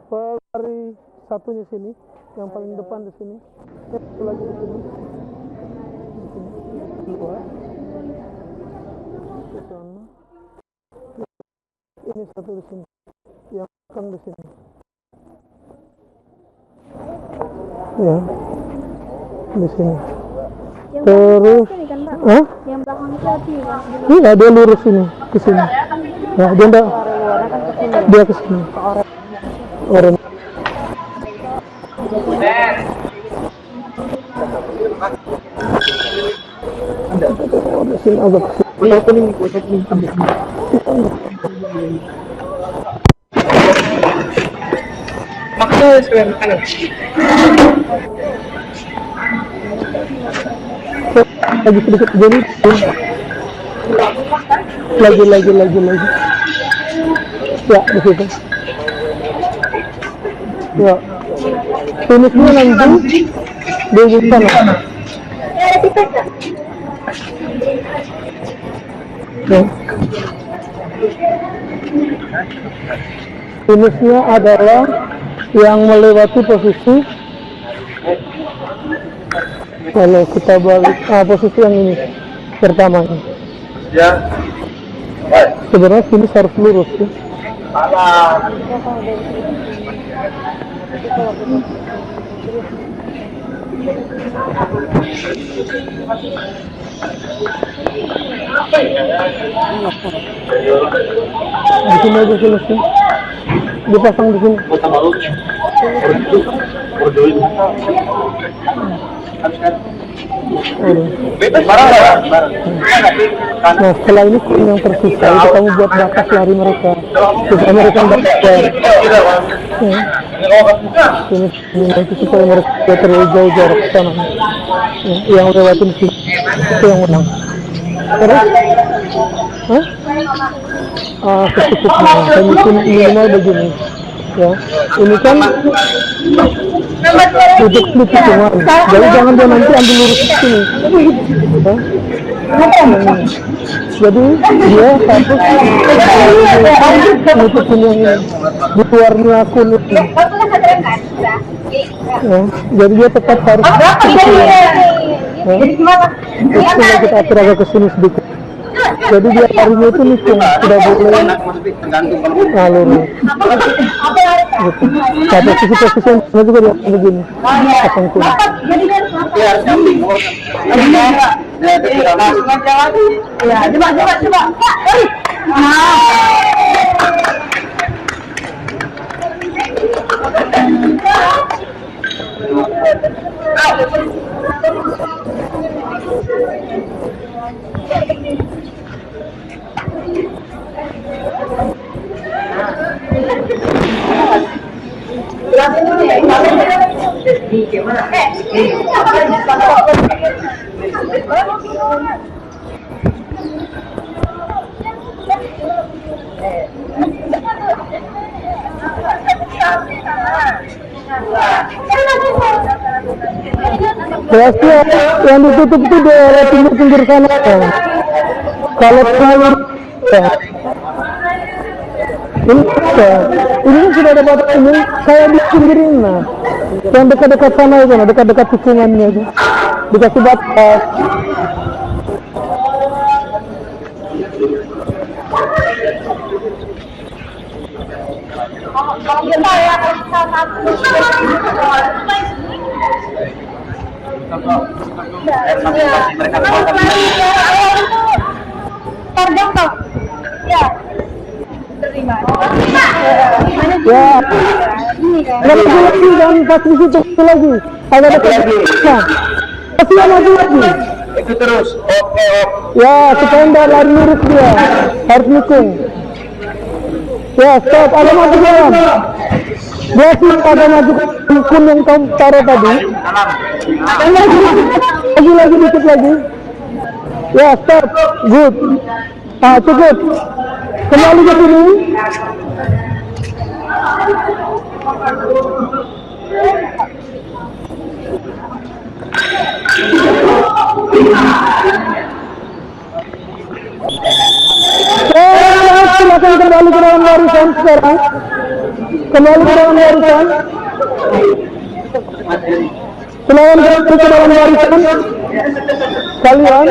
Pelari satunya sini, yang paling depan di sini. Satu lagi di sini. Di sini. Dua. Di sana. Ini satu di sini. Yang belakang di sini. Ya. Di sini. Yang Terus. ini kan, Pak? Hah? Yang belakang itu hati kan? Iya, dia lurus sini, ke sini. Ya, dia enggak. Dia ke sini. Orang. Ada sini agak. Makanya sekarang kanan. Lagi sedikit jadi. Lagi. Ya, di situ. Ya. Finishnya nanti di sana. Ya. Finishnya adalah yang melewati posisi. Kalau kita balik posisi yang ini pertama ini. Ya. Sebenarnya finish harus lurus ya. Di sini aja finishnya. Dipasang di sini. Nah, setelah ini yang tersisa itu kamu buat batas lari mereka supaya mereka dapat ini nanti supaya mereka terlalu jauh jarak ke sana yang lewatin sini itu yang menang. Terus secukupnya minimal begini ya, ini kan duduk di tikungan, jadi jangan dia nanti ambil lurus ke sini ya. Jadi dia harus nutupin yang ini di luarnya akun ini ya, jadi dia tetap harus ya. Kita atur agak ke sini sedikit. Jadi dia harinya itu nikung, tidak boleh ngalur gitu. Nah, posisi yang sama juga dia begini pasang kuning. Coba. Biasanya yang ditutup itu daerah pinggir-pinggir sana ya. Kalau terlalu ya. Ini sudah ada batas ini kayak di pinggirin nah. Yang dekat-dekat sana itu, nah, dekat-dekat tikungannya itu. Dikasih batas. Ya, lagi dan pas di situ lagi, ada dekat. Nah, masih lagi. Itu terus. Oke. Ya, supaya nggak lari lurus dia, harus nikung. Ya, stop, ada maju jalan. Dia sih ada maju nikung yang kamu taruh tadi. Lagi dikit lagi. Ya, stop, good. Ah, cukup. Kembali ke sini. Silakan kembali ke dalam barisan sekarang. Kembali ke dalam barisan. Silakan kembali ke dalam barisan. Kalian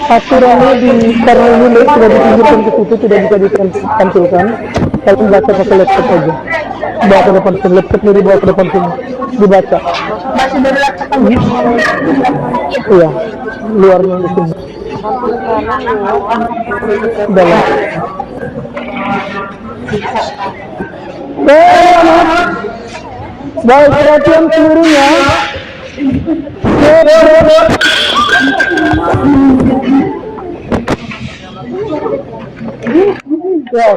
aturannya di karena ini sudah dipinggirkan ke situ, tidak bisa ditampilkan. Kalian baca pakai laptop aja. Bawa ke depan sini, laptopnya dibawa ke depan sini, dibaca. Masih dari laptop. Iya, luarnya di sini. Dalam. Baik, perhatian seluruhnya. Ya,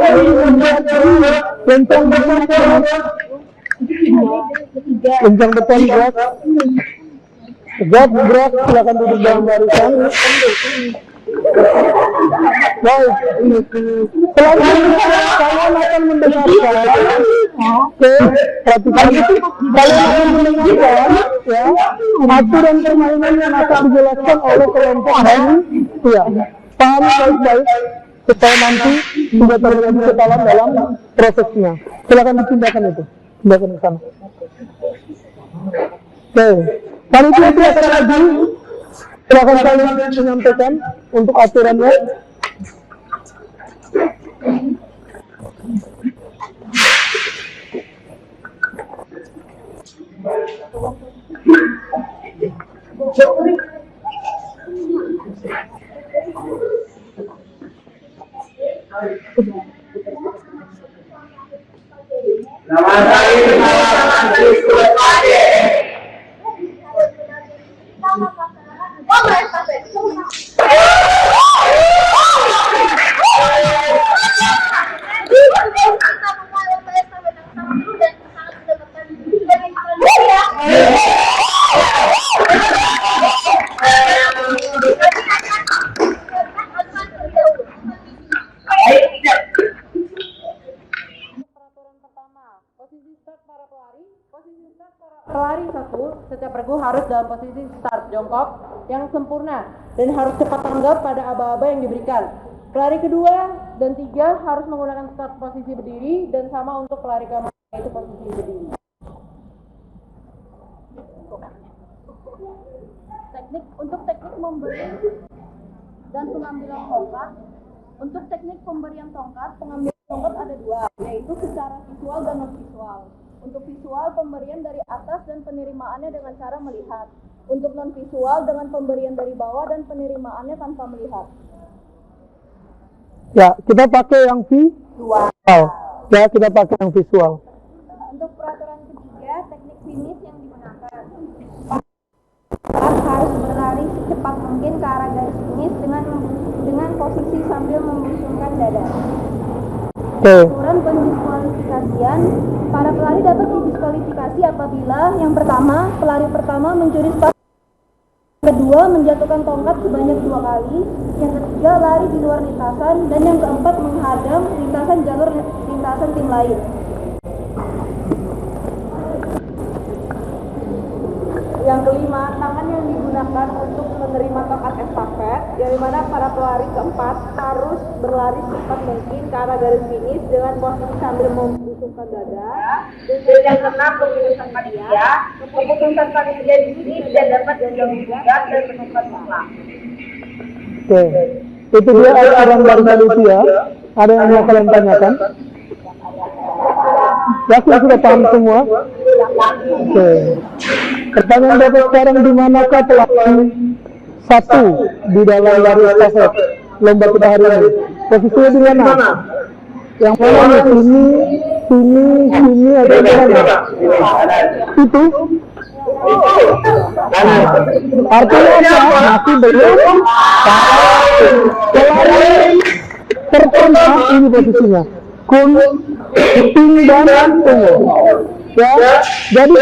kencang depan gerak. Gerak, silakan duduk dalam barisan. Baik, kalian akan mendengarkan. Oke, perhatikan itu. Kalian akan mendengarkan ya, aturan permainan yang akan dijelaskan oleh kelompok kami. Ya, paham baik-baik supaya nanti tidak terjadi kesalahan dalam prosesnya. Silakan dipindahkan itu, pindahkan ke sana. Oke, panitia silakan lagi. Silakan kalian menyampaikan untuk aturannya. Pelari satu setiap regu harus dalam posisi start jongkok yang sempurna dan harus cepat tanggap pada aba-aba yang diberikan. Pelari kedua dan tiga harus menggunakan start posisi berdiri dan sama untuk pelari keempat yaitu posisi berdiri. Teknik memberi dan pengambilan tongkat. Untuk teknik pemberian tongkat, pengambilan tongkat ada dua, yaitu secara visual dan non visual. Untuk visual, pemberian dari atas dan penerimaannya dengan cara melihat. Untuk non-visual, dengan pemberian dari bawah dan penerimaannya tanpa melihat. Ya, kita pakai yang visual. Ya, kita pakai yang visual. Untuk peraturan ketiga, teknik finish yang digunakan. Harus berlari secepat mungkin ke arah garis finish dengan posisi sambil membusungkan dada. Oke. Aturan pendiskualifikasian Para pelari dapat didiskualifikasi apabila yang pertama, pelari pertama mencuri start, kedua menjatuhkan tongkat sebanyak 2 kali, yang ketiga lari di luar lintasan, dan yang keempat menghadang lintasan jalur lintasan tim lain. Yang kelima, tangan yang digunakan untuk menerima tongkat estafet, yang mana para pelari keempat harus berlari secepat mungkin ke arah garis finish dengan posisi sambil membusungkan dada. Dan yang keenam, keputusan panitia. Keputusan panitia ini tidak dapat diganggu-gugat dan menumpas mutlak. Oke, itu dia aturan dari panitia. Ada yang mau kalian tanyakan? Yakin sudah paham semua? Oke. Pertanyaan Bapak sekarang, di manakah pelari satu di dalam lari estafet lomba kita hari ini? Posisinya di mana? Yang mana nih? Sini, atau di mana? Itu? Artinya apa? Masih belum. Pelari pertama ini posisinya. Kun, ping, dan ungu. Ya, jadi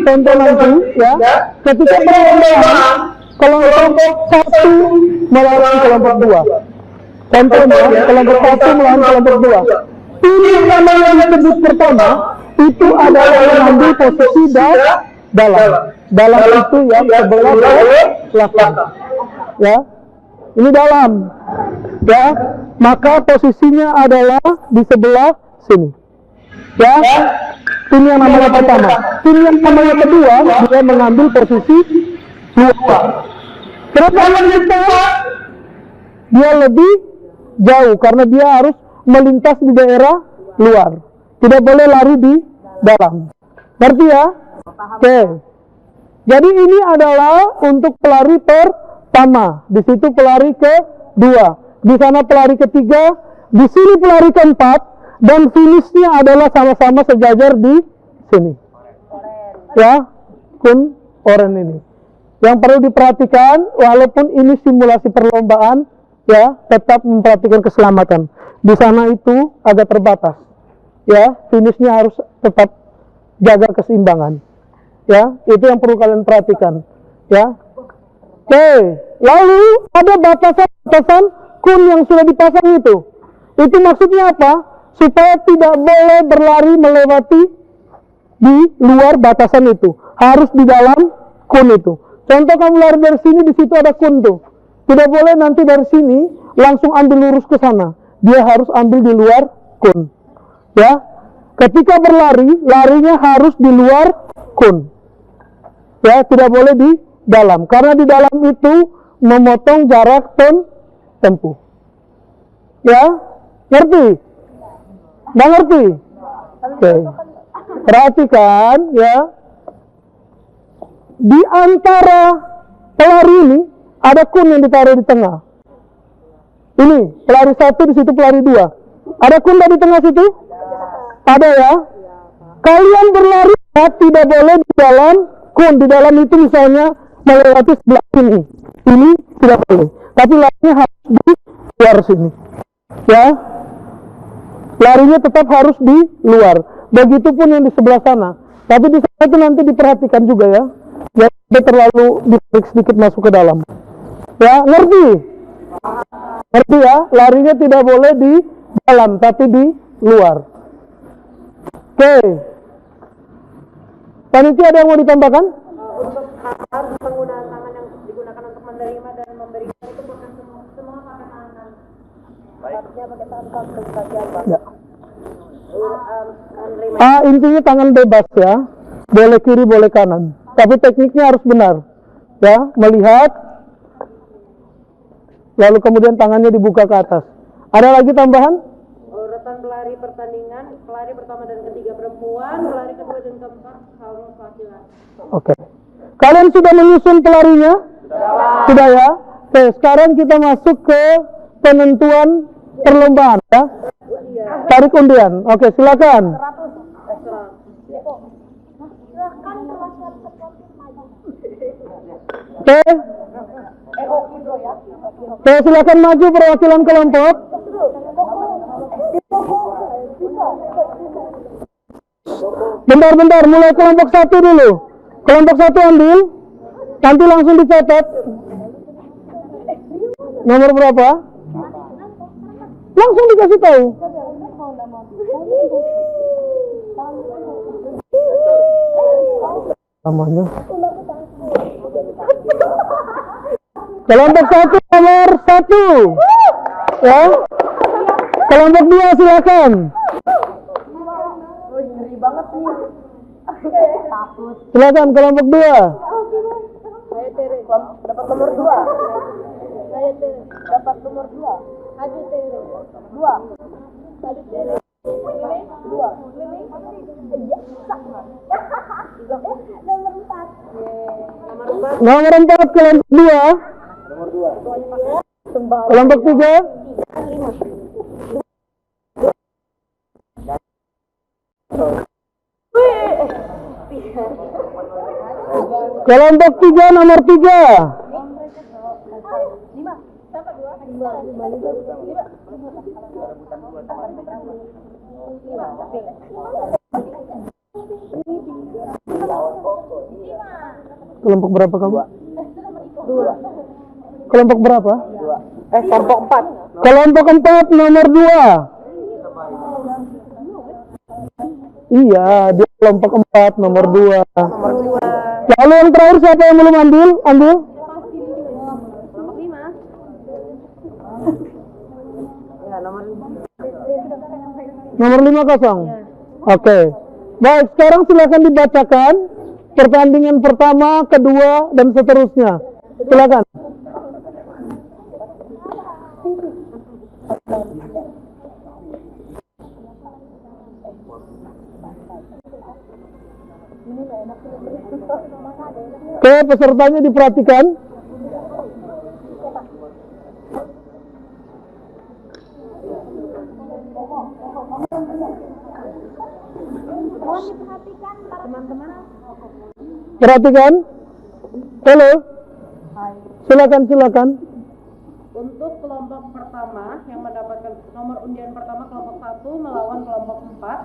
contoh nanti, ya, ketika perlombaan kelompok 1 melawan kelompok 2. Contohnya, kelompok 1 melawan kelompok 2. Ini nama yang disebut pertama itu adalah mengambil posisi dalam itu yang sebelah belakang. Ya, ini dalam. Ya, maka posisinya adalah di sebelah sini. Ya, tim yang namanya pertama. Tim yang namanya kedua, dia mengambil posisi luar. Kenapa yang kedua? Dia lebih jauh karena dia harus melintas di daerah luar. Tidak boleh lari di dalam. Ngerti ya? Oke. Jadi ini adalah untuk pelari pertama. Di situ pelari kedua. Di sana pelari ketiga. Di sini pelari keempat. Dan finishnya adalah sama-sama sejajar di sini. Ya, kun oren ini. Yang perlu diperhatikan, walaupun ini simulasi perlombaan, ya, tetap memperhatikan keselamatan. Di sana itu agak terbatas. Ya, finishnya harus tetap jaga keseimbangan. Ya, itu yang perlu kalian perhatikan. Ya. Oke, lalu ada batasan kun yang sudah dipasang itu. Itu maksudnya apa? Supaya tidak boleh berlari melewati di luar batasan itu. Harus di dalam kun itu. Contoh kamu lari dari sini, di situ ada kun tuh. Tidak boleh nanti dari sini langsung ambil lurus ke sana. Dia harus ambil di luar kun. Ya. Ketika berlari, larinya harus di luar kun. Ya, tidak boleh di dalam. Karena di dalam itu memotong jarak tempuh. Ya, ngerti? Nggak ngerti? Oke. Perhatikan ya. Di antara pelari ini ada kun yang ditaruh di tengah. Ini pelari 1, di situ pelari 2. Ada kun di tengah situ? Ada ya. Kalian berlari tidak boleh di dalam kun. Di dalam itu misalnya melewati sebelah sini. Ini tidak boleh. Tapi larinya harus di luar sini. Ya. Larinya tetap harus di luar. Begitupun yang di sebelah sana. Tapi di sana itu nanti diperhatikan juga ya. Jangan terlalu ditarik sedikit masuk ke dalam. Ya, ngerti? Ngerti ya? Larinya tidak boleh di dalam, tapi di luar. Oke. Panitia ada yang mau ditambahkan? Untuk harus penggunaan tangan yang digunakan untuk menerima dan memberikan itu bukan semua pakai tangan. Harusnya pakai tangan bagian Pak. Ya. Menerima. Intinya tangan bebas ya. Boleh kiri, boleh kanan. Tapi tekniknya harus benar. Ya, melihat. Lalu kemudian tangannya dibuka ke atas. Ada lagi tambahan? Urutan pelari pertandingan, pelari pertama dan ketiga perempuan, pelari kedua dan keempat kaum laki-laki. Oke. Kalian sudah menyusun pelarinya? Sudah ya? Oke, sekarang kita masuk ke penentuan perlombaan ya. Tarik undian. Oke, silakan. Oke. Oke, silakan maju perwakilan kelompok. Bentar, mulai kelompok 1 dulu. Kelompok 1 ambil, nanti langsung dicatat. Nomor berapa? Langsung dikasih tahu. Namanya. Kelompok 1 nomor 1. Ya. Kelompok 2 silakan. Silakan kelompok 2. Dapat nomor 2. Saya Tere dapat nomor 2. Haji Tere 2. Tadi Tere 2. Nomor 4 kelompok 2. Kelompok 3. Kelompok 3 nomor 3. Kelompok berapa kamu? 2. Kelompok berapa? 2. Kelompok 4. Kelompok 4 nomor 2. Iya, dia kelompok 4 nomor 2. Lalu yang terakhir siapa yang belum ambil? Ambil. Kelompok 5. Ya, nomor 5. Nomor 5 kosong. Oke. Baik, sekarang silakan dibacakan pertandingan pertama, kedua, dan seterusnya. Silakan. Oke, pesertanya diperhatikan. Mohon diperhatikan para teman-teman. Perhatikan. Halo. Silakan. Untuk kelompok pertama yang mendapatkan nomor undian pertama kelompok 1 melawan kelompok 4.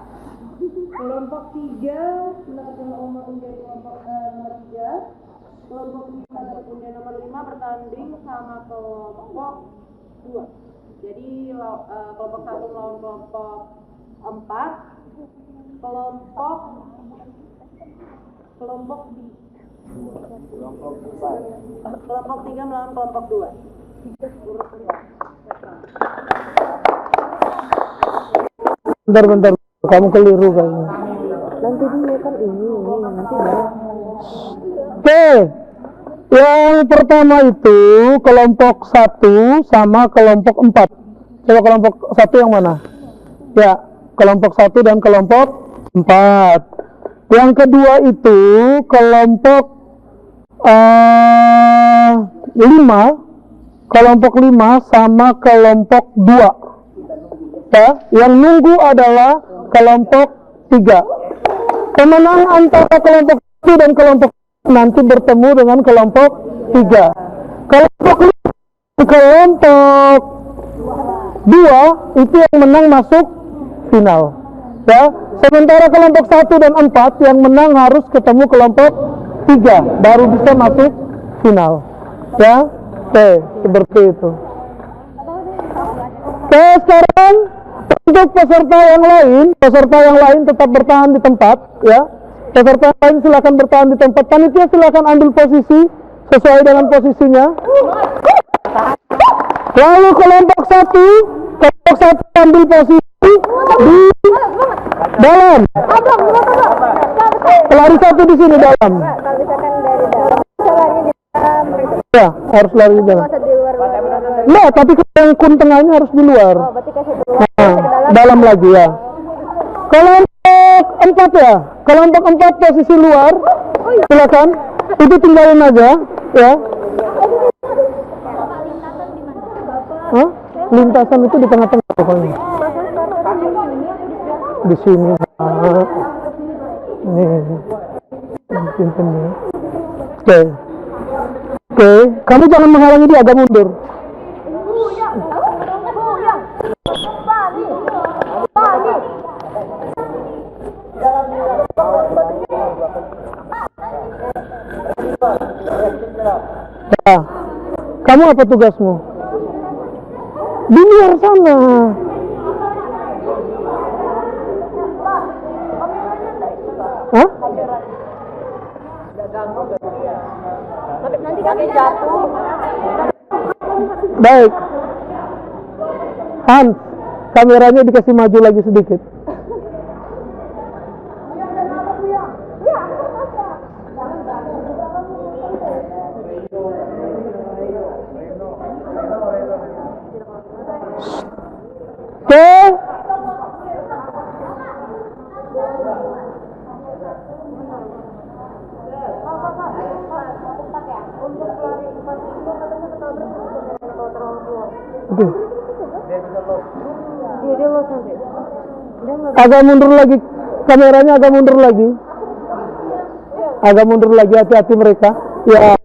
Kelompok 3 mendapatkan nomor undian kelompok nomor 3. Kelompok 5 dapat undian nomor 5 bertanding sama kelompok 2. Jadi kelompok 1 melawan kelompok 4. Kelompok 3 melawan kelompok 2. Bentar. Kamu keliru kayaknya. Nanti dia kan ini nanti dia. Oke. Yang pertama itu kelompok 1 sama kelompok 4. Coba kelompok 1 yang mana? Ya, kelompok 1 dan kelompok 4. Yang kedua itu kelompok 5. Kelompok 5 sama kelompok 2. Ya, yang nunggu adalah kelompok 3. Pemenang antara kelompok 1 dan kelompok nanti bertemu dengan kelompok 3. Kelompok 2 itu yang menang masuk final. Ya, sementara kelompok 1 dan 4 yang menang harus ketemu kelompok 3 baru bisa masuk final. Ya, oke, seperti itu. Oke, sekarang untuk peserta yang lain tetap bertahan di tempat, ya. Peserta yang lain silakan bertahan di tempat. Panitia silakan ambil posisi sesuai dengan posisinya. Lalu kelompok 1 ambil posisi di dalam. Pelari 1 di sini dalam. Ya, harus lari di dalam. Nah, tapi yang kun tengahnya harus di luar. Nah, dalam lagi ya. Kelompok 4 ya. Kelompok 4 posisi luar. Silakan. Itu tinggalin aja, ya. Hah? Lintasan itu di tengah-tengah pokoknya. Di sini. Nih. Oke, kamu jangan menghalangi dia, agak mundur. Kamu apa tugasmu? Di luar sana. Hah? Nanti jatuh. Baik. Hans, kameranya dikasih maju lagi sedikit. Oke. Oke. Agak mundur lagi, kameranya agak mundur lagi. Agak mundur lagi, hati-hati mereka. Ya.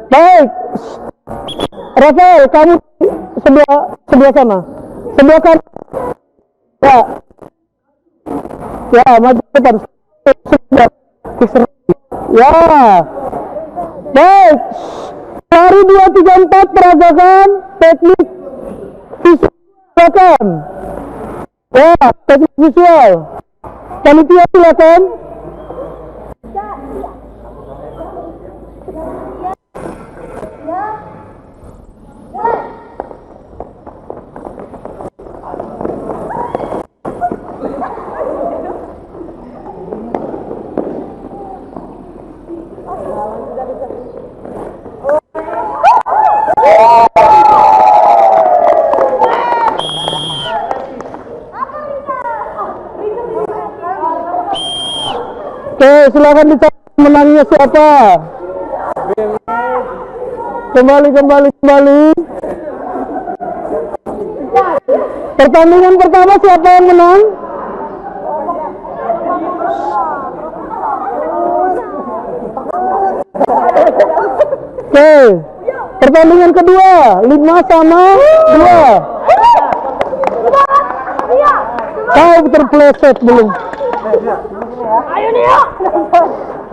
Baik. Rafael, kamu sebelah sana. Sebelah kanan. Ya. Ya, maju ke depan. Ya. Baik. Lari 2, 3, 4 peragakan teknik visual. Ya, teknik visual. Panitia silakan. Oke, silakan dicari menangnya siapa. Kembali. Pertandingan pertama siapa yang menang? Oke, pertandingan kedua 5-2. Kau terpeleset belum? Ayo nih yuk.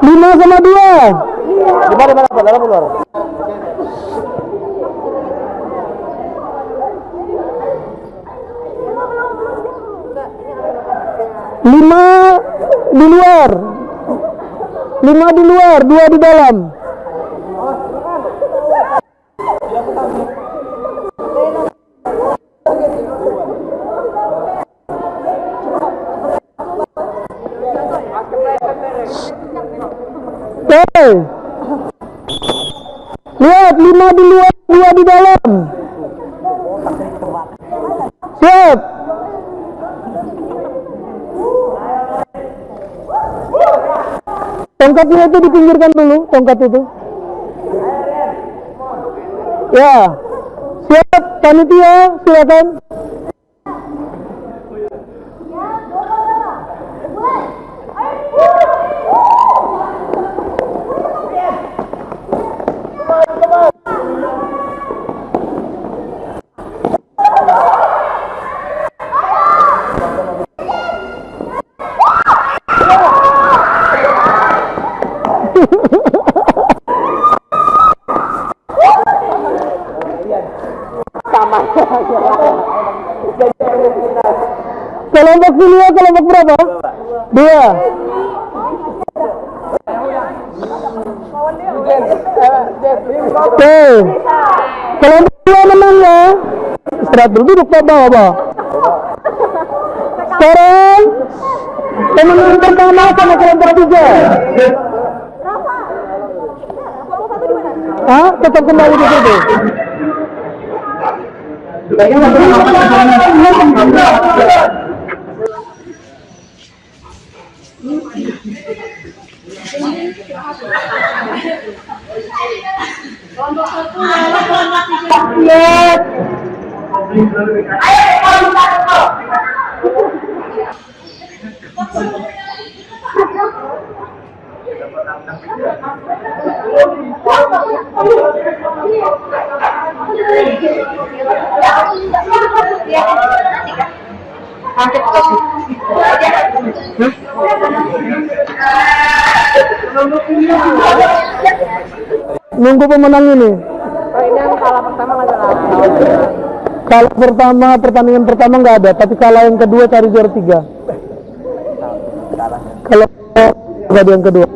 5-2. Dalam keluar. 5 di luar. 5 di luar, 2 di dalam. Oke. Lihat, 5 di luar, 2 di dalam. Siap. Tongkatnya itu dipinggirkan dulu, tongkat itu. Ya. Siap, panitia, silakan. Kelompok Filia, kelompok berapa? 2. Oke. Kelompok 2 menang ya. Istirahat dulu, duduk ke bawah. Sekarang pemenang pertama sama kelompok 3. Hah? Tetap kembali di situ. Nunggu pemenang ini. Kalau pertandingan pertama nggak ada, tapi kalau yang kedua cari juara 3. Kalau nggak ada yang kedua,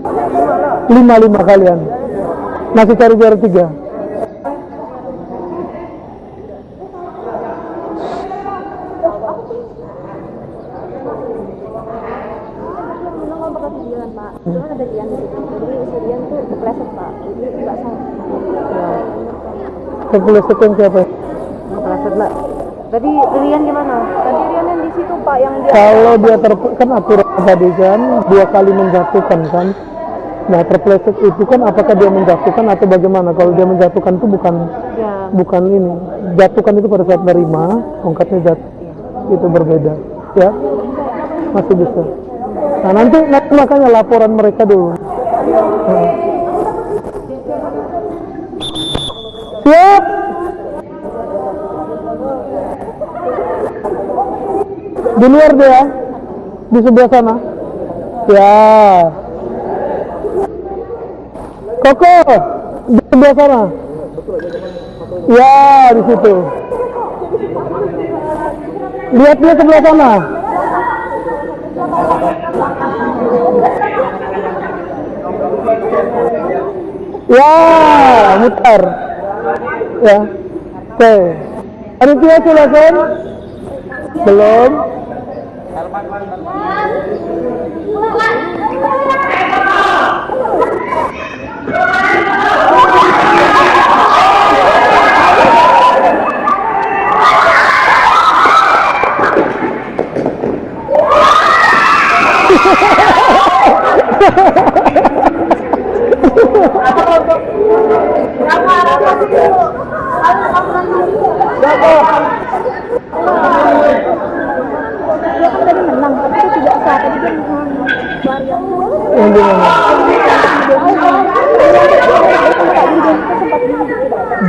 5 kalian masih cari juara 3. Pak, cuma ada Dian di situ, jadi si Dian tuh kepleset Pak, jadi nggak sama. Kepleset yang siapa? Kepleset lah. Tadi Rian gimana? Tadi Rian yang di situ Pak, yang dia Kalau dia kan aturan tadi kan 2 kali menjatuhkan kan. Nah terpleset itu kan apakah dia menjatuhkan atau bagaimana? Kalau dia menjatuhkan itu bukan ini. Jatuhkan itu pada saat nerima, tongkatnya jatuh. Itu berbeda, ya. Masih bisa. Nah nanti makanya laporan mereka dulu. Siap. Di luar dia, di sebelah sana. Ya. Koko, di sebelah sana. Ya, di situ. Lihat dia sebelah sana. Ya, mutar. Ya. Oke. Panitia silakan. Belum.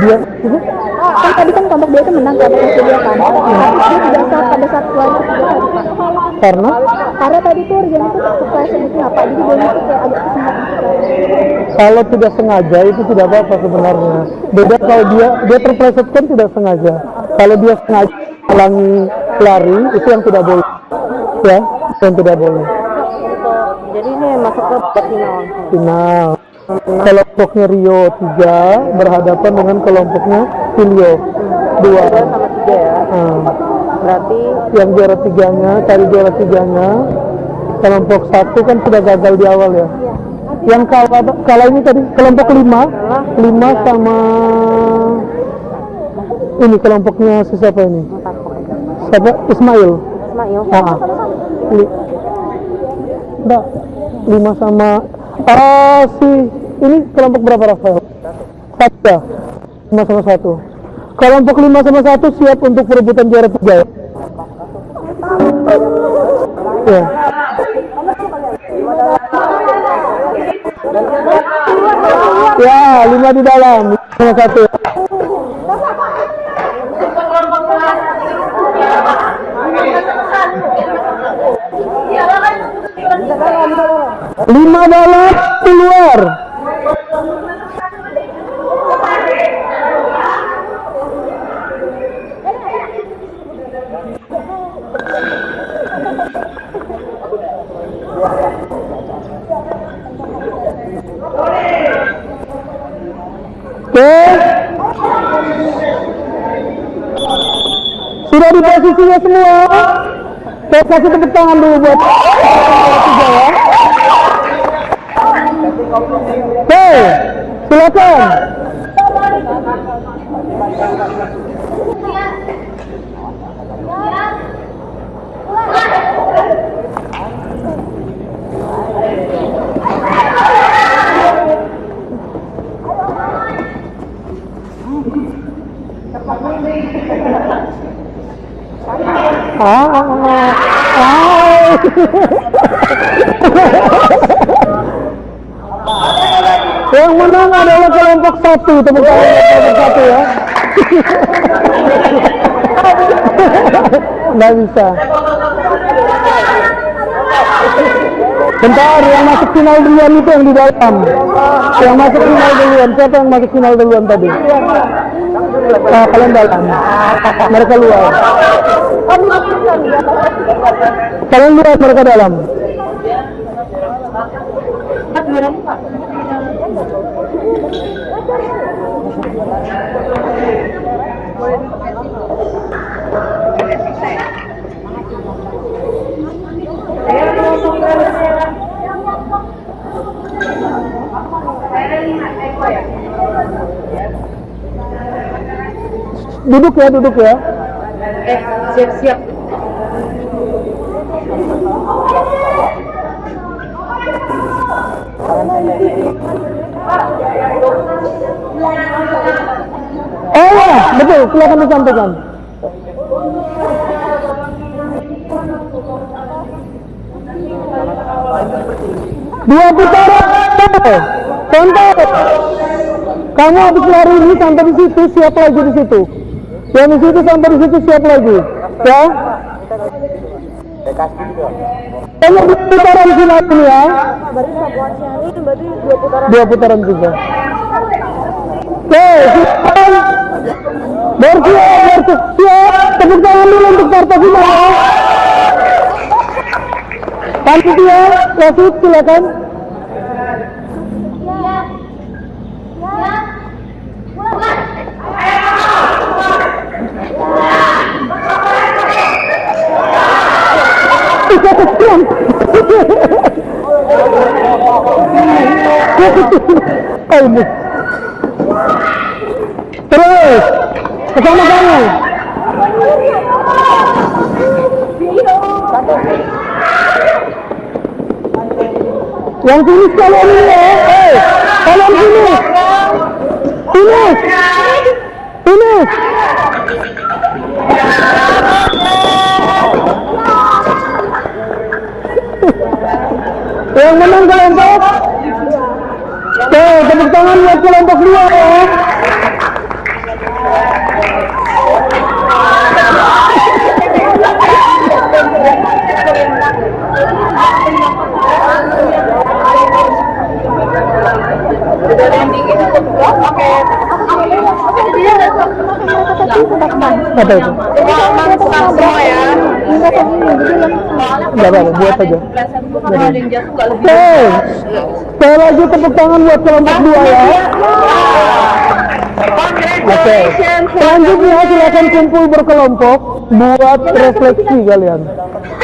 Dia kan tadi kan kelompok dia itu menang kelompok dia kan, tapi dia tidak sah pada saat keluar ketiga tadi Pak. Karena tadi tuh Rian itu kepleset gitu ya Pak, jadi dia itu kayak agak kesengat gitu. kalau tidak sengaja itu tidak apa-apa sebenarnya. Beda kalau dia terpleset kan tidak sengaja. Kalau dia sengaja halangi lari itu yang tidak boleh. Ya, yang tidak boleh. Jadi ini masuk ke babak Final. Kelompoknya Rio 3 berhadapan dengan kelompoknya Filio 2 sama 3 ya. Berarti yang juara 3-nya, cari juara 3-nya. Kelompok 1 kan sudah gagal di awal ya. Yang kalah ini tadi kelompok 5 sama ini kelompoknya siapa ini? Siapa? Ismail. Enggak, 5 sama ini kelompok berapa Rafael? 1 ya? 5 sama 1. Kelompok 5 sama 1 siap untuk perebutan juara 3 ya? Ya. Ya, 5 di dalam, 5 sama 1. 5 dalam, keluar. Oke. Sudah di posisinya semua. Saya kasih tepuk tangan dulu buat 3 ya. Oke, silakan. Yang menang adalah kelompok 1, tepuk tangan kelompok 1 ya. Nggak bisa. Bentar, yang masuk final duluan itu yang di dalam. Yang masuk final duluan, siapa yang masuk final duluan tadi? Kalian dalam. Mereka luar. Kalian luar, mereka dalam. Duduk ya. Siap-siap. Oh ya, betul, silakan disampaikan. Dua putaran, contoh. Kamu habis lari ini sampai di situ, siap lagi di situ. Yang di situ sampai di situ siap lagi, ya. Kamu dua putaran final ini ya. Dua putaran juga. Oke, silakan. Bersiap. Tepuk tangan dulu untuk partai final. Panitia, wasit silakan. Terus kesana kamu. Yang sini sekalian ini ya. Kalian sini. Yang menang kelompok. Oke, tepuk tangan buat kelompok 2 ya. Apa itu? Semua ya. Enggak apa-apa, buat aja. Oke, sekali lagi tepuk tangan buat kelompok 2 ya. Oke, selanjutnya silakan kumpul berkelompok buat refleksi kalian.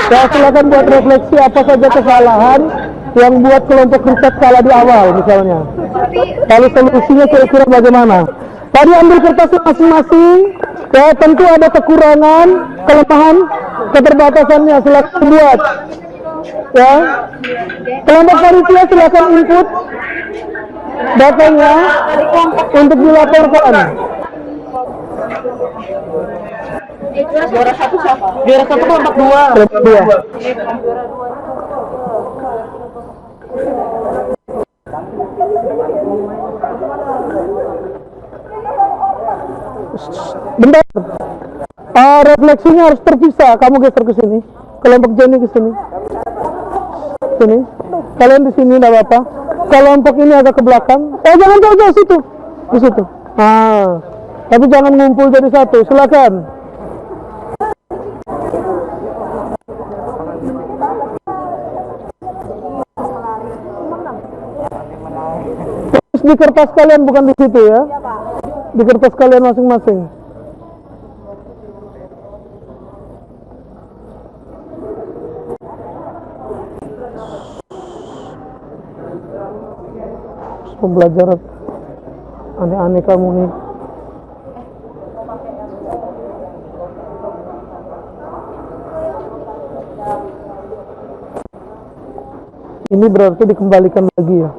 Ya, silakan buat refleksi apa saja kesalahan yang buat kelompok riset kalah di awal misalnya. Lalu solusinya kira-kira bagaimana? Tadi ambil kertasnya masing-masing. Ya, tentu ada kekurangan, kelemahan, keterbatasannya, silakan buat. Ya, kelompok panitia silakan input datanya untuk dilaporkan. Juara satu siapa? Juara satu kelompok 2. Kelompok 2. Bentar. Refleksinya harus terpisah. Kamu geser ke sini. Kelompok Jenny ke sini. Sini. Kalian di sini enggak apa-apa. Kelompok ini agak ke belakang. Jangan jauh-jauh situ. Di situ. Tapi jangan ngumpul jadi satu. Silakan. Terus di kertas kalian, bukan di situ ya. Di kertas kalian masing-masing. Pembelajaran aneh-aneh kamu nih. Ini berarti dikembalikan lagi ya.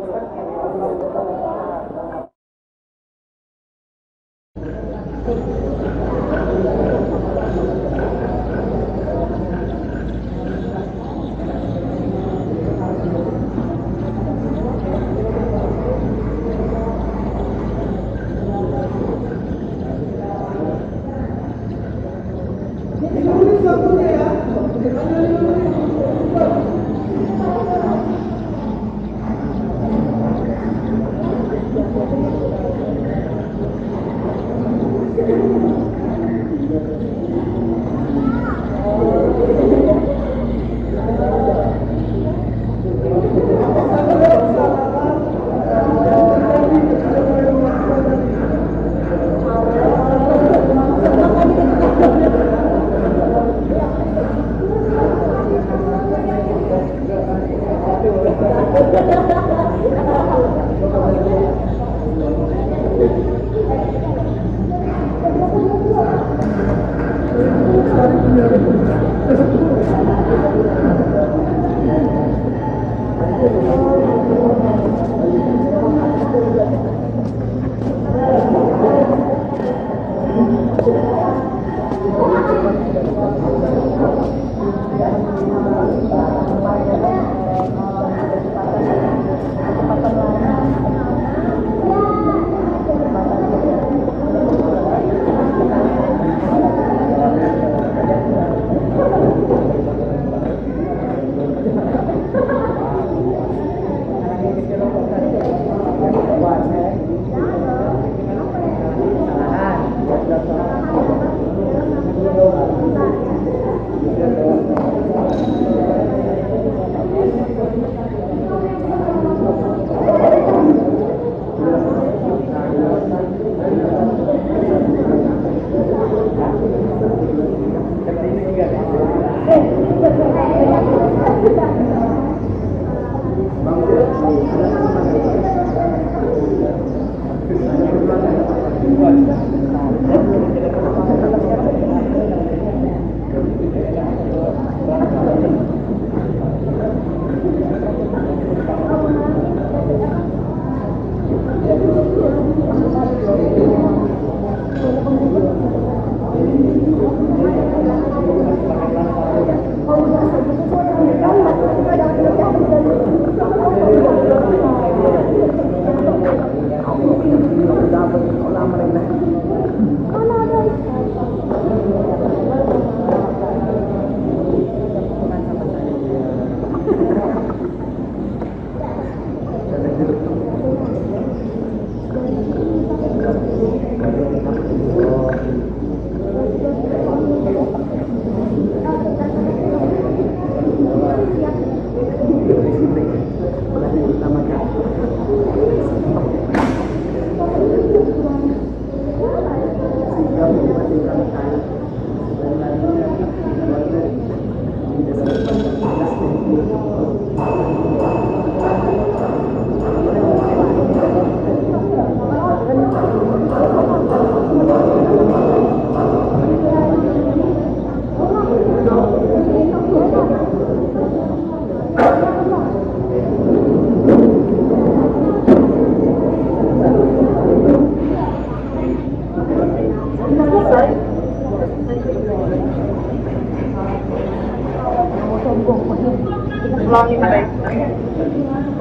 Lawan lima deh.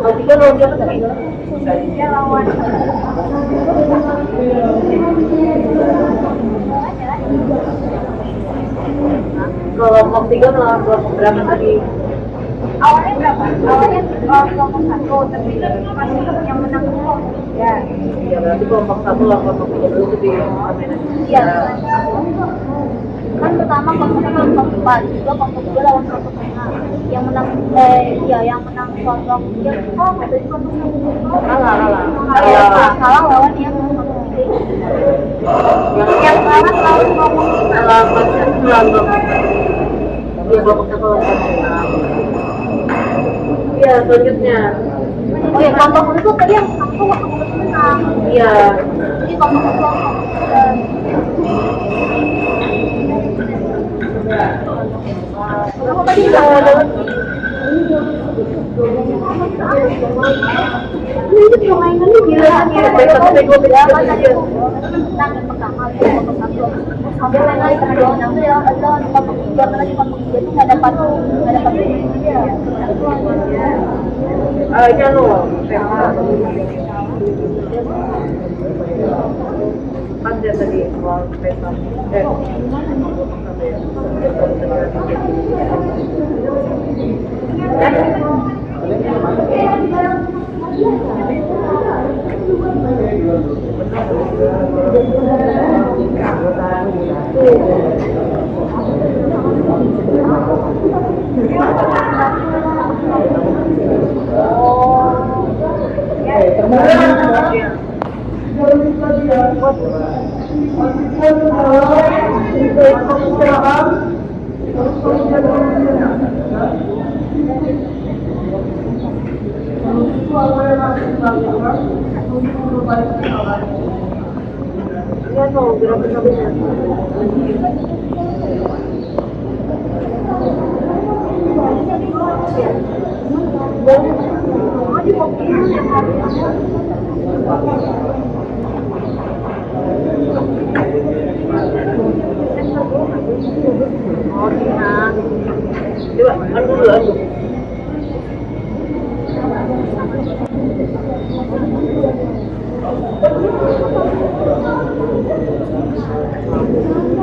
Kalau tiga lawan siapa tadi? Dia lawan Kelompok tiga melawan kelompok berapa tadi? awalnya berapa? Awalnya kelompok satu, tapi masih yang menang semua. Ya. Ya berarti kelompok satu lawan kelompok tiga dulu tuh di permainan. Iya. Kan pertama kelompok 4, juga kelompok 3 lawan kelompok 5. Yang menang yang menang kelompok 3 berarti kelompok 1. Kalah lawan yang kelompok 3. Yang kalah lawan kelompok 5. Lawan kelompok. Iya kelompok satu lawan kelompok 6. Iya selanjutnya. Oh ya, kelompok itu tadi yang satu kelompok menang. Iya. Jadi kelompok Tadi nggak ada. Ini permainannya gila nih. Menang yang pertama itu kelompok 1. Sampai main lagi kedua menang itu ya lawan kelompok 3, karena di kelompok 3 itu nggak dapat dia. Ini anu kan dia tadi soal peta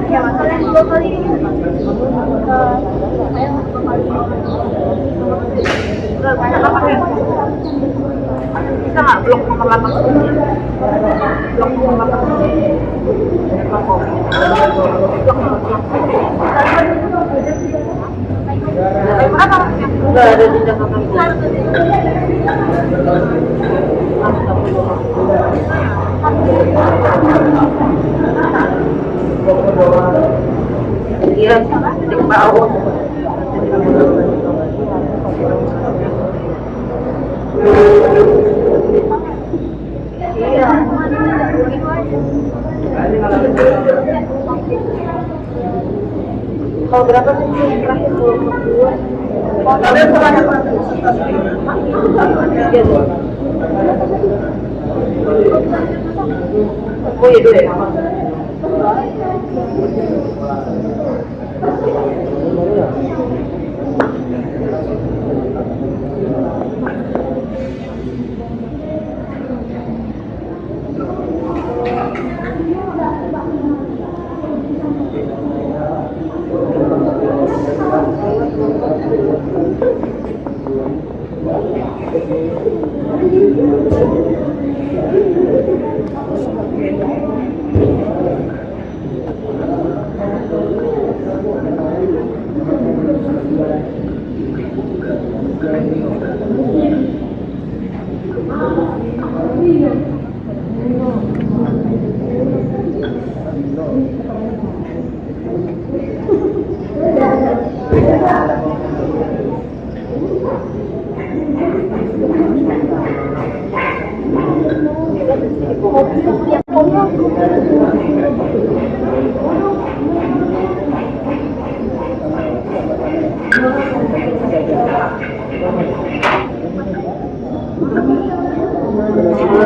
Ya, masalah yang 2 kali ini. Saya 2 kali. bisa nggak blok nomor 8 blok nomor 8 nggak ada di Jakarta iya di bawah iya kalau berapa sih terakhir dua kalian pernah oh iya dua ya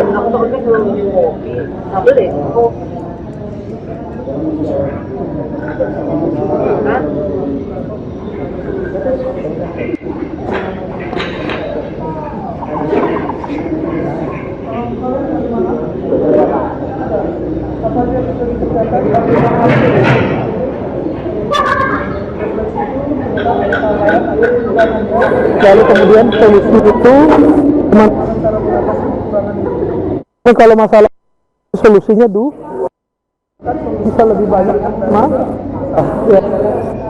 aku takutnya kalau minum kopi nggak boleh kan Lalu kemudian solusi itu kalau masalah solusinya bisa lebih banyak ya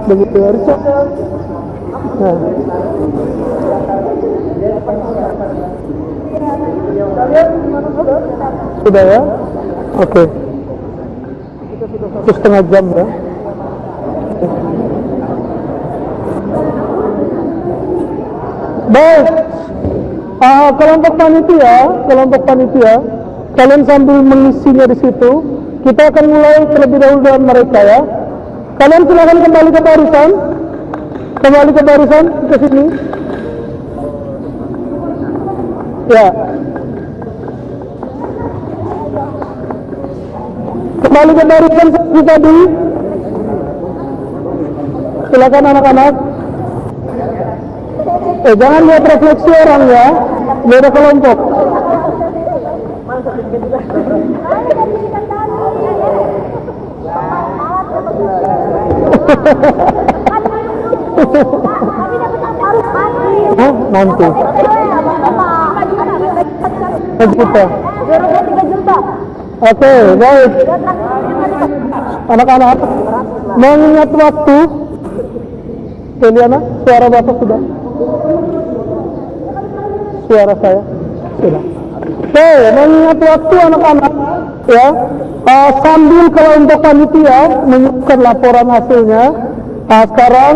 begitu ya Richard. Nah. Sudah ya? Oke. Itu setengah jam ya. Baik. Kelompok panitia, kalian sambil mengisinya di situ. Kita akan mulai terlebih dahulu dengan mereka ya. Kalian silakan kembali ke barisan. Ke sini. Ya. Kembali ke barisan seperti tadi. Silakan anak-anak. Jangan lihat refleksi orang ya. Beda kelompok. Nanti. Kita. Oke, baik. Anak-anak, mengingat waktu. Eliana, suara Bapak sudah. Suara saya sudah. Oke, mengingat waktu anak-anak, ya. Sambil kelompok panitia menyiapkan laporan hasilnya. Sekarang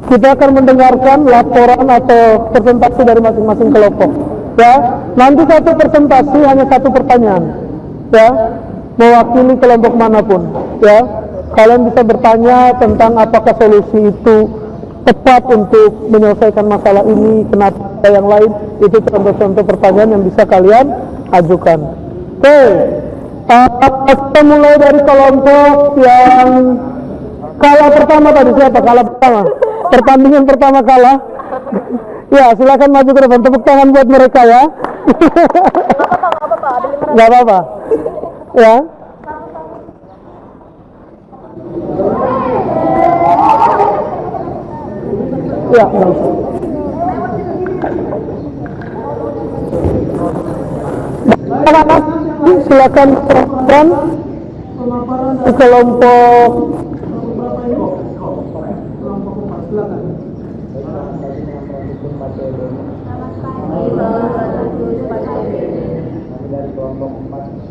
kita akan mendengarkan laporan atau presentasi dari masing-masing kelompok. Ya, nanti satu presentasi hanya satu pertanyaan. Ya, mewakili kelompok manapun. Ya, kalian bisa bertanya tentang apakah solusi itu tepat untuk menyelesaikan masalah ini, kenapa yang lain. Itu contoh-contoh pertanyaan yang bisa kalian ajukan. Oke, kita mulai dari kelompok yang kalah pertama tadi. Siapa kalah pertama? Pertandingan pertama kalah. Ya, silakan maju ke depan. Tepuk tangan buat mereka ya. Gak apa-apa. Ya. Ya, anak-anak silakan terangkan di kelompok dari kelompok 4.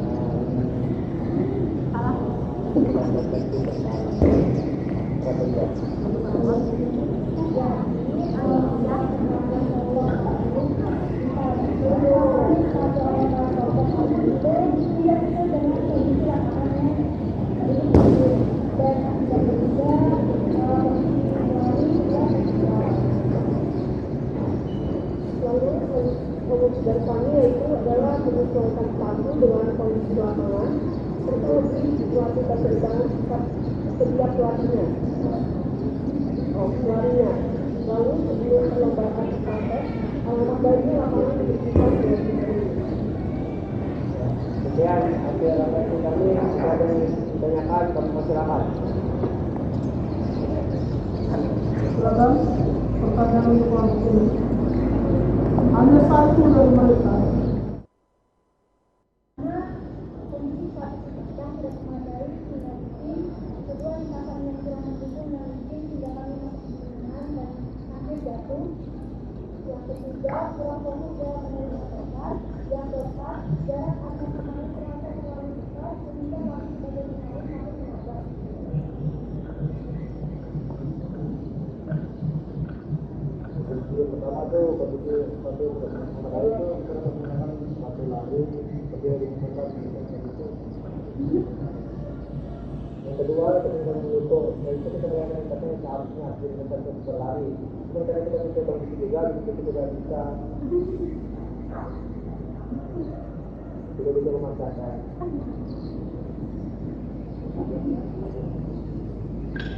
Dari kami yaitu adalah menyesuaikan sepatu dengan kondisi lapangan serta lebih pelatih keterlibangan setiap pelatihnya. Lalu sebelum perlombaan estafet, anak baiknya lapangan dibersihkan dengan bersih. Kemudian hasil refleksi kami ada ditanyakan ke masyarakat. silakan pertanyaan untuk kelompok ini. Hanya satu dari mereka. Kondisi saat yang tidak memadai hingga bikin, kedua lintasan yang kurang mendukung dan bikin hingga kami masuk dengan dan hampir jatuh. Yang ketiga, kurang fokus dalam menerima tempat. Yang keempat, jarak antar pemain terasa terlalu besar sehingga waktu sebagai pemain harus menambah. Pertama tuh kondisi sepatu memadai itu kita menggunakan sepatu lari seperti yang digunakan di itu. Yang kedua ketika menyusul, itu kita melihat katanya seharusnya kita berlari. Kemudian kita bisa kondisi juga, kita tidak bisa memaksakan.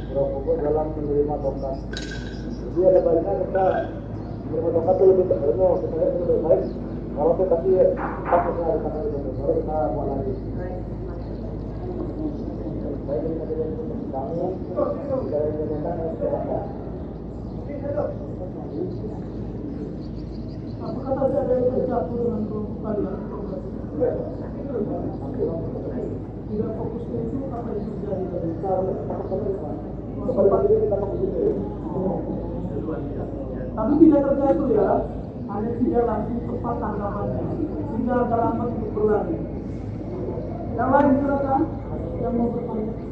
Kurang fokus dalam menerima tongkat. Jadi ada baiknya kita menerima tongkat itu lebih terpenuh, kita lihat itu lebih baik. Kalau kita kasih pasnya ada kata itu, baru kita buat lagi. Baik ini materi untuk kami, kita rencanakan silakan. Apakah tadi ada yang terjatuh dengan kelompok kalian? Tidak fokusnya itu apa yang terjadi tadi? Tapi tidak terjatuh ya, hanya tidak langsung tepat tanggapannya, sehingga agak lambat untuk berlari. Yang lain silakan, yang mau bertanya.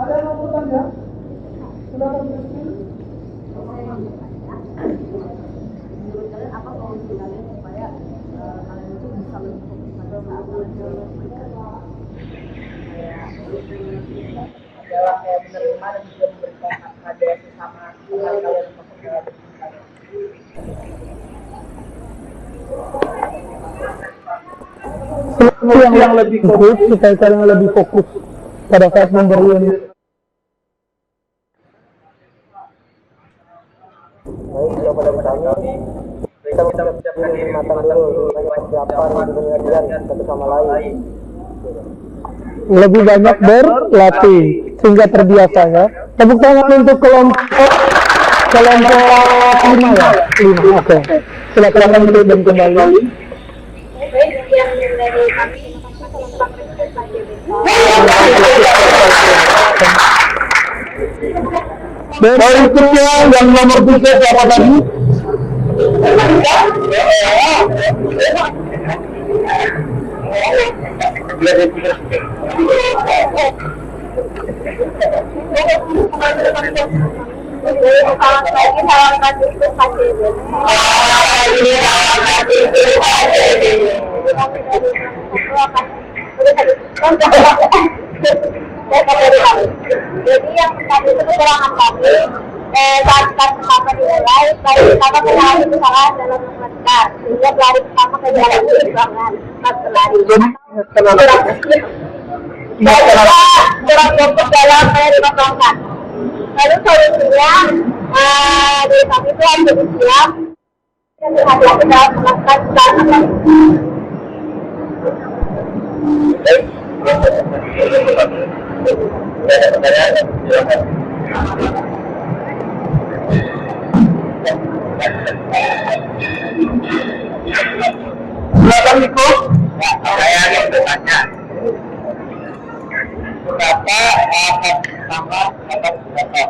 Ada yang mau bertanya? Silakan. Menurut kalian apa solusi kalian supaya kalian itu bisa lebih fokus pada saat belajar mereka? Adalah kayak menerima dan juga memberikan pada sesama teman kalian untuk menjalani yang lebih fokus, supaya kalian lebih fokus pada saat memberi. Baik, kepada kami, kita mengucapkan matang dulu persiapan untuk pengajian satu sama lain. Lebih banyak berlatih sehingga terbiasa ya. Tepuk tangan untuk kelompok 5 ya. 5, oke. Silakan untuk dan kembali. Baik, yang dari kami kelompok Berikutnya yang nomor 3 siapa tadi? Jadi yang tadi itu kekurangan kami saat pertama dinilai baru pertama kesalahan kesalahan dalam matematika sehingga pelari pertama kejalan perjuangan mas pelari kurang fokus dalam menerima tongkat. Lalu solusinya dari kami itu harus lebih siap dan berhati-hati dalam melakukan kesalahan. Silakan Niko. Saya yang bertanya. Berapa nama atas berapa?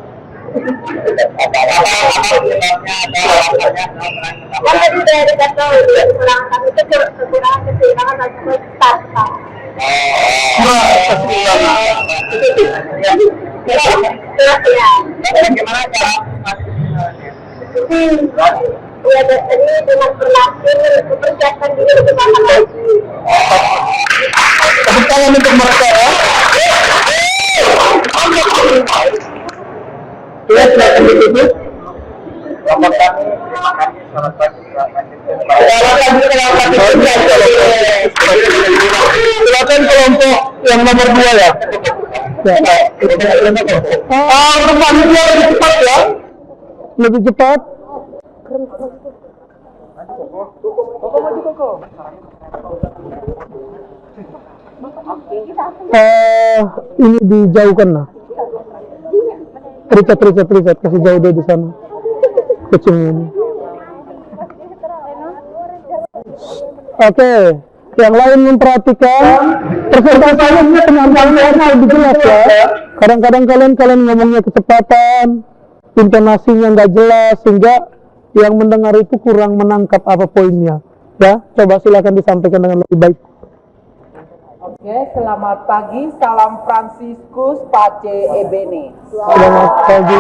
Kan tadi saya dikatakan kekurangan kami itu kekurangan keseimbangan dan juga start. Bagaimana cara Ya, jadi dengan berlatih mempersiapkan diri untuk makan lagi. Tepuk tangan untuk mereka ya. Ya, silakan ditutup. Selamat pagi, terima kasih, selamat pagi, selamat Silakan kelompok yang nomor 2 ya. Perpanjangnya lebih cepat ya. Lebih cepat. Ini dijauhkan lah. Riset, kasih jauh deh di sana. Kucing ini. Oke, yang lain memperhatikan presentasinya penyampaiannya lebih jelas ya. Kadang-kadang kalian ngomongnya kecepatan, intonasinya nggak jelas sehingga yang mendengar itu kurang menangkap apa poinnya. Ya, coba silakan disampaikan dengan lebih baik. Oke, selamat pagi. Salam Franciscus Pace Ebene. Selamat pagi.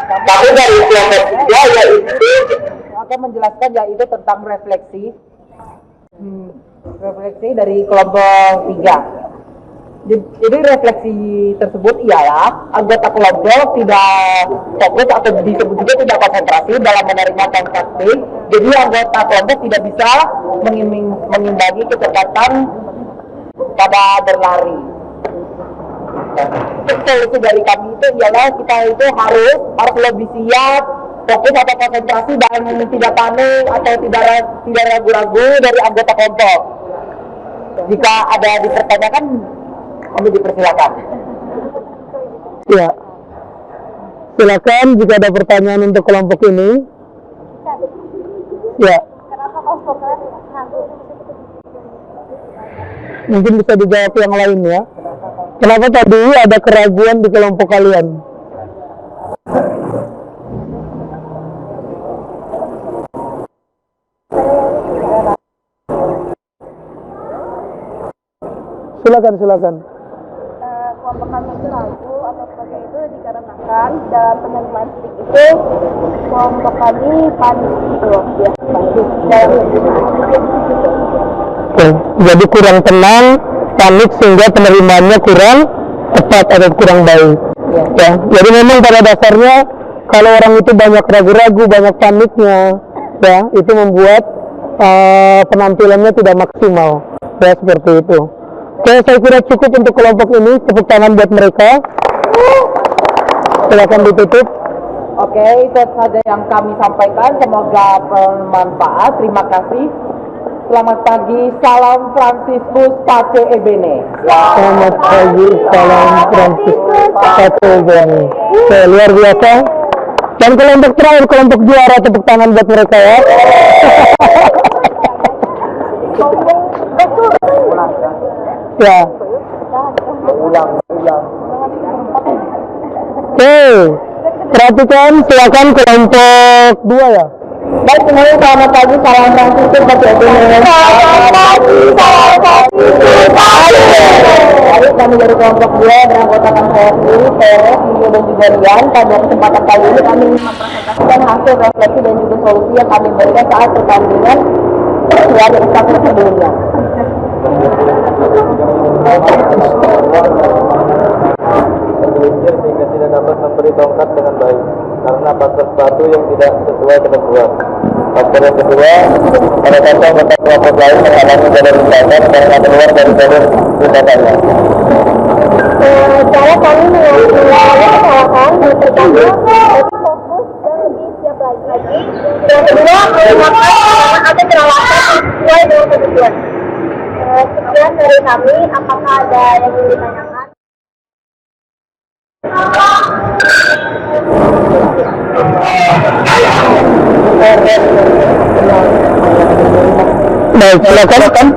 Tapi dari kelompok 3 yaitu akan menjelaskan yaitu tentang refleksi. Refleksi dari kelompok 3. Jadi refleksi tersebut ialah anggota kelompok tidak fokus atau disebut juga tidak konsentrasi dalam menerima konstruksi. Jadi anggota kelompok tidak bisa mengimbangi kecepatan pada berlari. Solusi dari kami itu ialah kita itu harus lebih siap, fokus atau konsentrasi dan tidak panik atau tidak ragu-ragu dari anggota kelompok. Jika ada dipertanyakan, kami dipersilakan. Ya, silakan jika ada pertanyaan untuk kelompok ini. Ya, Kenapa kelompok kalian nganggur? mungkin bisa dijawab yang lain ya. Kenapa tadi ada keraguan di kelompok kalian? Silakan. Kelompok kami itu ragu atau sebagai itu dikarenakan dalam penerimaan sidik itu kelompok kami panik gitu loh, ya panik dalam Oke, jadi kurang tenang, panik sehingga penerimaannya kurang tepat atau kurang baik. Ya, jadi memang pada dasarnya kalau orang itu banyak ragu-ragu, banyak paniknya, ya itu membuat penampilannya tidak maksimal. Ya seperti itu. Oke, saya kira cukup untuk kelompok ini. Tepuk tangan buat mereka. Silakan ditutup. Oke, itu saja yang kami sampaikan. Semoga bermanfaat. Terima kasih. Selamat pagi. Salam Fransiskus Pace Ebene. Selamat pagi, salam Fransiskus Pace Ebene. Oke, luar biasa. Dan kelompok terakhir, kelompok juara, tepuk tangan buat mereka ya. Ya. Oke, perhatikan, silakan kelompok 2 ya. Baik, semuanya selamat pagi. Salam Fransiskus Pace Ebene. Selamat pagi. Salam Fransiskus Pace Ebene. Baik, kami dari kelompok 2 beranggotakan saya sendiri, Teres, Lio, dan juga Rian. Pada kesempatan kali ini kami ingin mempresentasikan hasil refleksi dan juga solusi yang kami berikan saat pertandingan dari estafet sebelumnya. Tergelincir sehingga tidak dapat memberi tongkat dengan baik karena faktor sepatu yang tidak sesuai ketentuan. Faktor yang kedua, pada saat anggota kelompok lain menghalangi jalur lintasan karena keluar dari jalur lintasannya. Cara kami mengulangi kesalahan yang pertama lebih fokus dan lebih siap lagi. Yang kedua menggunakan ada perawatan sesuai dengan kebutuhan. Sekian dari kami, apakah ada yang ingin ditanyakan? Baik, silakan.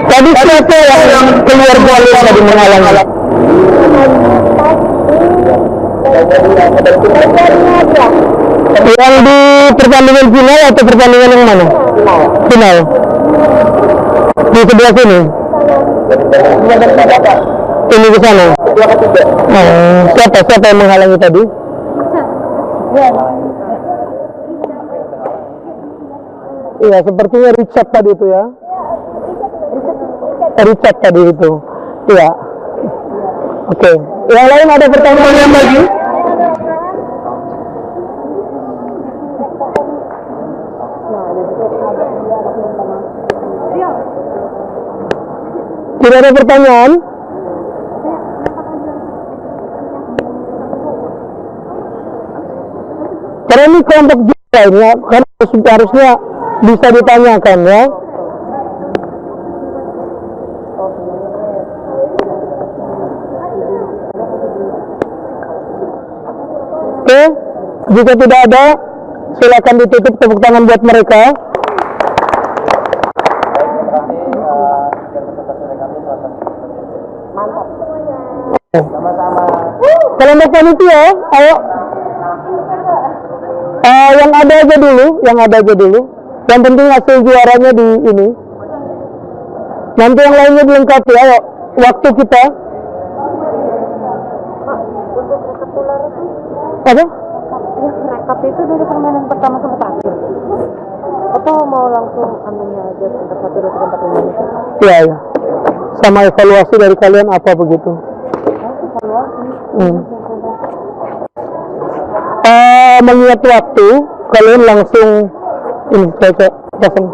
Tadi siapa yang keluar jalur tadi menghalangi? Yang di pertandingan final atau pertandingan yang mana? Final. Di sebelah sini. Ini ke sana. Siapa yang menghalangi tadi? Iya, sepertinya Richard tadi itu ya. Richard tadi itu. Iya. Oke. Yang lain ada pertanyaan lagi? Tidak ada pertanyaan? Karena ini kelompok juga ini ya, kan harusnya bisa ditanyakan ya. Oke, jika tidak ada, silakan ditutup, tepuk tangan buat mereka. Sama-sama. Kelompok panitia, ayo. Yang ada aja dulu. Yang penting hasil juaranya di ini. Nanti yang lainnya dilengkapi. Ayo, waktu kita. Apa? Rekap itu dari permainan pertama sampai terakhir. Atau mau langsung ambilnya aja untuk 1, 2, 3, 4, 5 menit? Iya. Sama evaluasi dari kalian apa begitu? mengingat waktu, kalian langsung ini langsung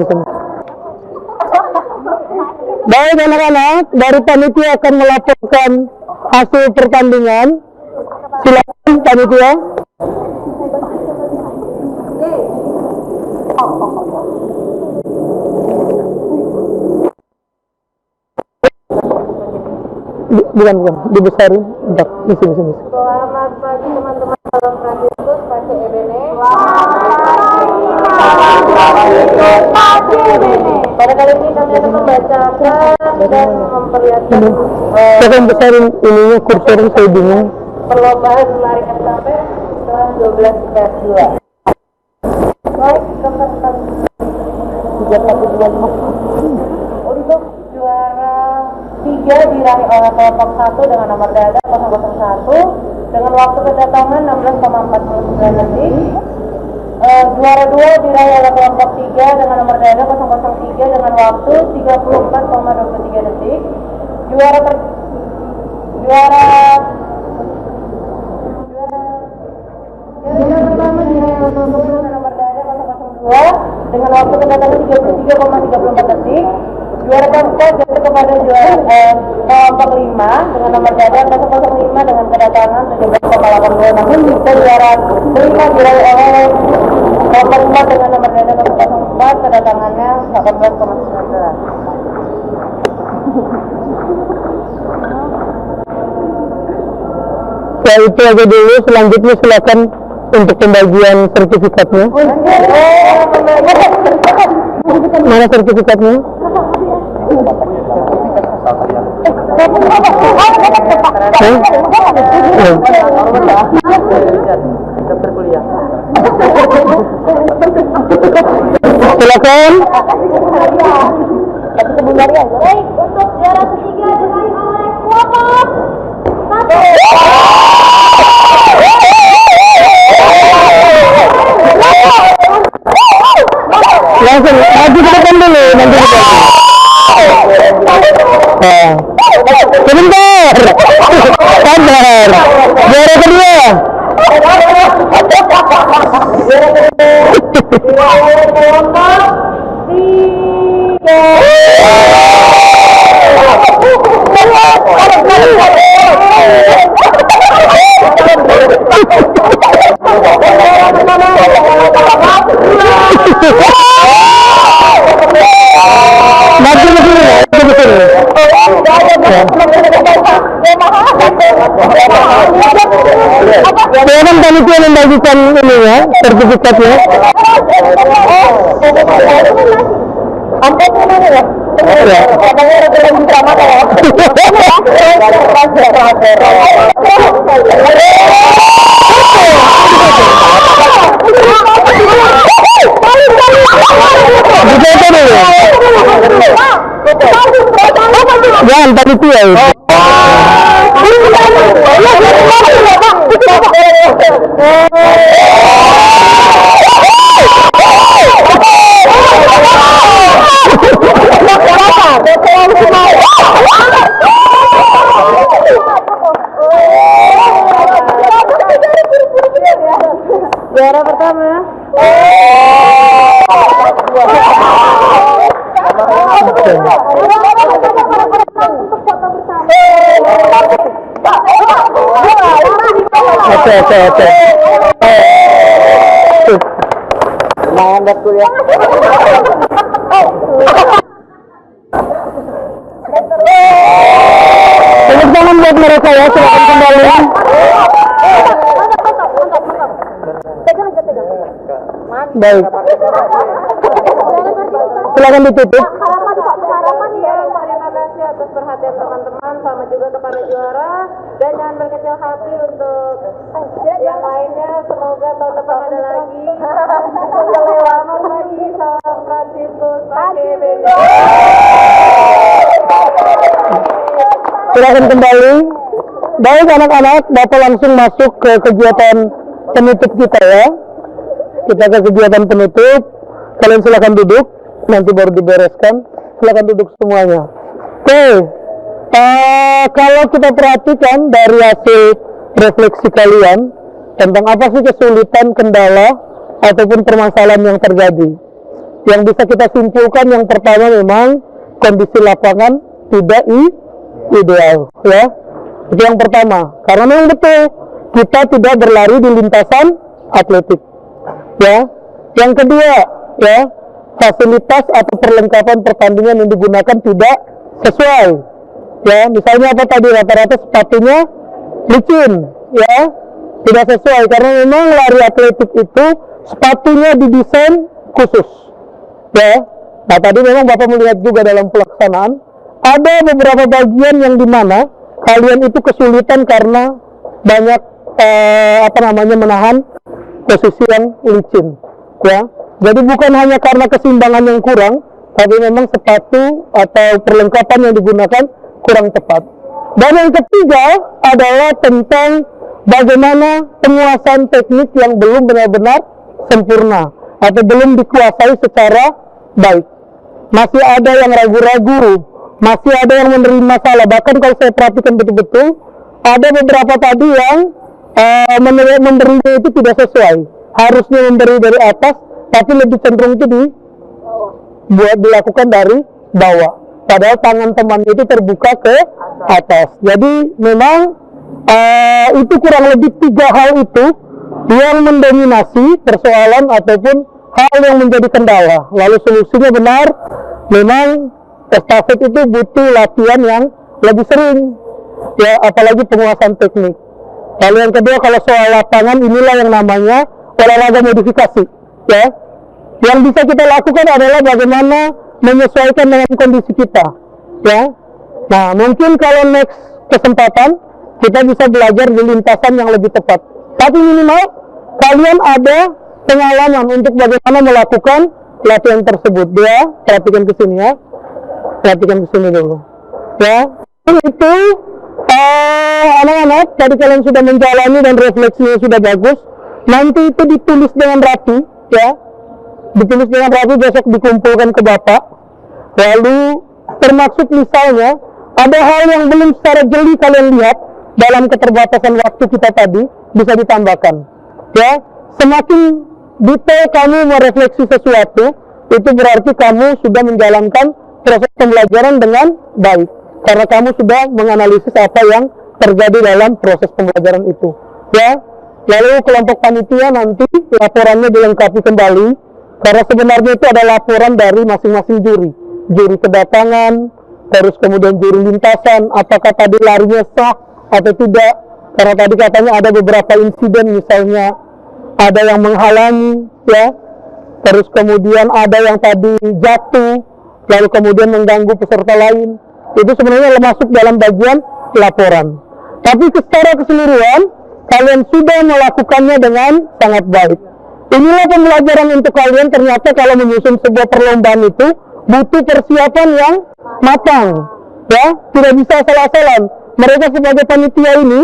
sini. Baik anak-anak, dari panitia akan melaporkan hasil pertandingan. Silakan panitia. Bukan, dibesarin. Bentar, di sini. Selamat pagi teman-teman Salam Franciscus Pace Ebene. Pada kali ini kami akan membacakan dan memperlihatkan Saya akan besarin ininya, kursornya saya bingung. perlombaan lari estafet kelas 12 kelas 2. Baik, teman-teman. 3-1-2-5. Untuk juara 3 diraih oleh kelompok 1 dengan nomor dada 001 dengan waktu kedatangan 16,49 detik. Juara 2 diraih oleh kelompok 3 dengan nomor dada 003 dengan waktu 34,23 detik. Juara pertama diraih oleh kelompok 2 dengan nomor dada 002 dengan waktu kedatangan 33,34 detik. Juara keempat jatuh kepada kelompok 5 dengan nomor dada 005 dengan kedatangan 17,82. Namun jika juara 5 diraih oleh kelompok 4 dengan nomor dada 004 kedatangannya 18,19. Ya itu aja dulu, selanjutnya silakan untuk pembagian sertifikatnya. Mana sertifikatnya? Dokter kuliah. Silakan. Baik, untuk juara ketiga diraih oleh kelompok 1. Langsung maju ke depan dulu, nanti kita. Sebentar. Sabar. Juara kedua. Memang panitia membagikan ini ya, sertifikatnya. Jangan panitia itu. Juara pertama. Oke. Semangat kuliah. Tepuk tangan buat mereka ya, silakan kembali. Baik. Silakan ditutup. Terima kasih atas perhatian teman-teman, sama juga kepada juara, dan jangan berkecil hati untuk yang lainnya. Semoga tahun depan ada lagi. Selamat pagi, Salam Franciscus Pace Ebene. Silakan kembali. Baik anak-anak, Bapak langsung masuk ke kegiatan penutup kita ya. Kita ke kegiatan penutup. Kalian silakan duduk, nanti baru dibereskan. Silakan duduk semuanya. Oke, kalau kita perhatikan dari hasil refleksi kalian, tentang apa sih kesulitan, kendala, ataupun permasalahan yang terjadi. Yang bisa kita simpulkan yang pertama memang kondisi lapangan tidak ideal, ya. Itu yang pertama. Karena memang betul kita tidak berlari di lintasan atletik, ya. Yang kedua, ya, fasilitas atau perlengkapan pertandingan yang digunakan tidak sesuai, ya. Misalnya apa tadi, rata-rata sepatunya licin, ya, tidak sesuai karena memang lari atletik itu sepatunya didesain khusus, ya. Nah, tadi memang Bapak melihat juga dalam pelaksanaan ada beberapa bagian yang dimana kalian itu kesulitan karena banyak menahan posisi yang licin, ya. Jadi bukan hanya karena keseimbangan yang kurang, tapi memang sepatu atau perlengkapan yang digunakan kurang tepat. Dan yang ketiga adalah tentang bagaimana penguasaan teknik yang belum benar-benar sempurna atau belum dikuasai secara baik. Masih ada yang ragu-ragu, masih ada yang menerima masalah. Bahkan kalau saya perhatikan betul-betul, ada beberapa tadi yang memberinya itu tidak sesuai. Harusnya memberi dari atas, tapi lebih cenderung itu dilakukan dari bawah. Padahal tangan teman itu terbuka ke atas. Jadi memang itu kurang lebih 3 hal itu yang mendominasi persoalan ataupun hal yang menjadi kendala. Lalu solusinya benar, memang estafet itu butuh latihan yang lebih sering, ya, apalagi penguasaan teknik. Lalu yang kedua, kalau soal lapangan, inilah yang namanya olahraga modifikasi, ya. Yang bisa kita lakukan adalah bagaimana menyesuaikan dengan kondisi kita, ya. Nah, mungkin kalau next kesempatan kita bisa belajar di lintasan yang lebih tepat. Tapi minimal kalian ada pengalaman untuk bagaimana melakukan latihan tersebut. Ya, perhatikan ke sini, ya. Perhatikan ke sini dulu, ya. Itu anak-anak tadi kalian sudah menjalani dan refleksinya sudah bagus. Nanti itu ditulis dengan rapi, ya. Ditulis dengan rapi, besok dikumpulkan ke Bapak. Lalu termaksud misalnya ada hal yang belum secara jeli kalian lihat dalam keterbatasan waktu kita tadi, bisa ditambahkan, ya. Semakin detail kamu merefleksi sesuatu, itu berarti kamu sudah menjalankan proses pembelajaran dengan baik, karena kamu sudah menganalisis apa yang terjadi dalam proses pembelajaran itu, ya. Lalu kelompok panitia nanti laporannya dilengkapi kembali, karena sebenarnya itu ada laporan dari masing-masing juri kedatangan, terus kemudian juri lintasan, apakah tadi larinya sah atau tidak, karena tadi katanya ada beberapa insiden, misalnya ada yang menghalangi, ya, terus kemudian ada yang tadi jatuh, lalu kemudian mengganggu peserta lain. Itu sebenarnya masuk dalam bagian laporan. Tapi secara keseluruhan kalian sudah melakukannya dengan sangat baik. Inilah pembelajaran untuk kalian. Ternyata kalau menyusun sebuah perlombaan itu butuh persiapan yang matang, ya, tidak bisa asal-asalan. Mereka sebagai panitia ini,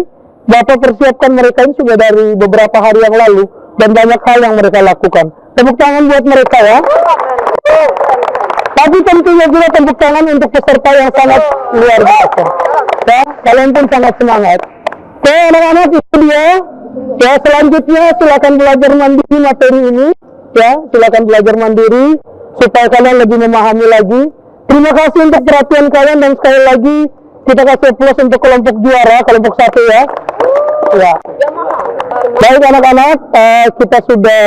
Bapak persiapkan mereka ini sudah dari beberapa hari yang lalu, dan banyak hal yang mereka lakukan. Tepuk tangan buat mereka, ya. Tapi tentunya juga tepuk tangan untuk peserta yang sangat luar biasa, ya. Kalian pun sangat semangat. Oke, anak-anak, itu dia. Ya, selanjutnya silakan belajar mandiri materi ini, ya. Silakan belajar mandiri supaya kalian lebih memahami lagi. Terima kasih untuk perhatian kalian, dan sekali lagi kita kasih plus untuk kelompok juara, kelompok 1, ya. Ya. Baik anak-anak, kita sudah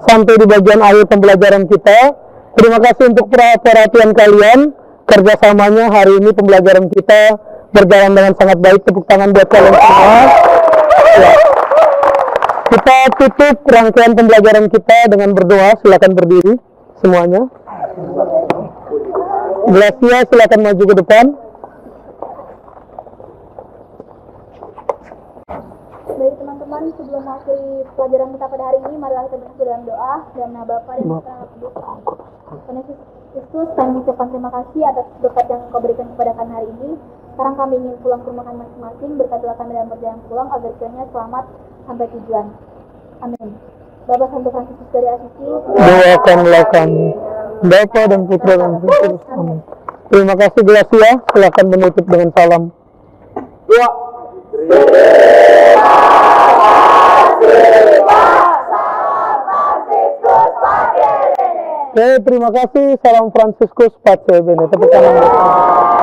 sampai di bagian akhir pembelajaran kita. Terima kasih untuk perhatian kalian. Kerjasamanya hari ini pembelajaran kita berjalan dengan sangat baik. Tepuk tangan buat kalian semua. Ya. Kita tutup rangkaian pembelajaran kita dengan berdoa. Silakan berdiri semuanya. Gelasnya silakan maju ke depan. Baik teman-teman, sebelum mengakhiri pelajaran kita pada hari ini, marilah kita bersatu dalam doa. Dalam nama Bapa dan Putra dan Roh Kudus. Tuhan Yesus Kristus, kami mengucapkan terima kasih atas berkat yang Kau berikan kepada kami hari ini. Sekarang kami ingin pulang ke rumah kami masing-masing. Berkatilah kami dalam perjalanan pulang agar kiranya selamat sampai tujuan. Amin. Bapa Santo Fransiskus dari Asisi, doakanlah kami, Bapa dan Putra dan Roh Kudus. Amin. Terima kasih Glasia, silakan menutup dengan salam. Terima kasih. Oke, terima kasih. Salam Fransiskus Pace Bene. Tepuk tangan.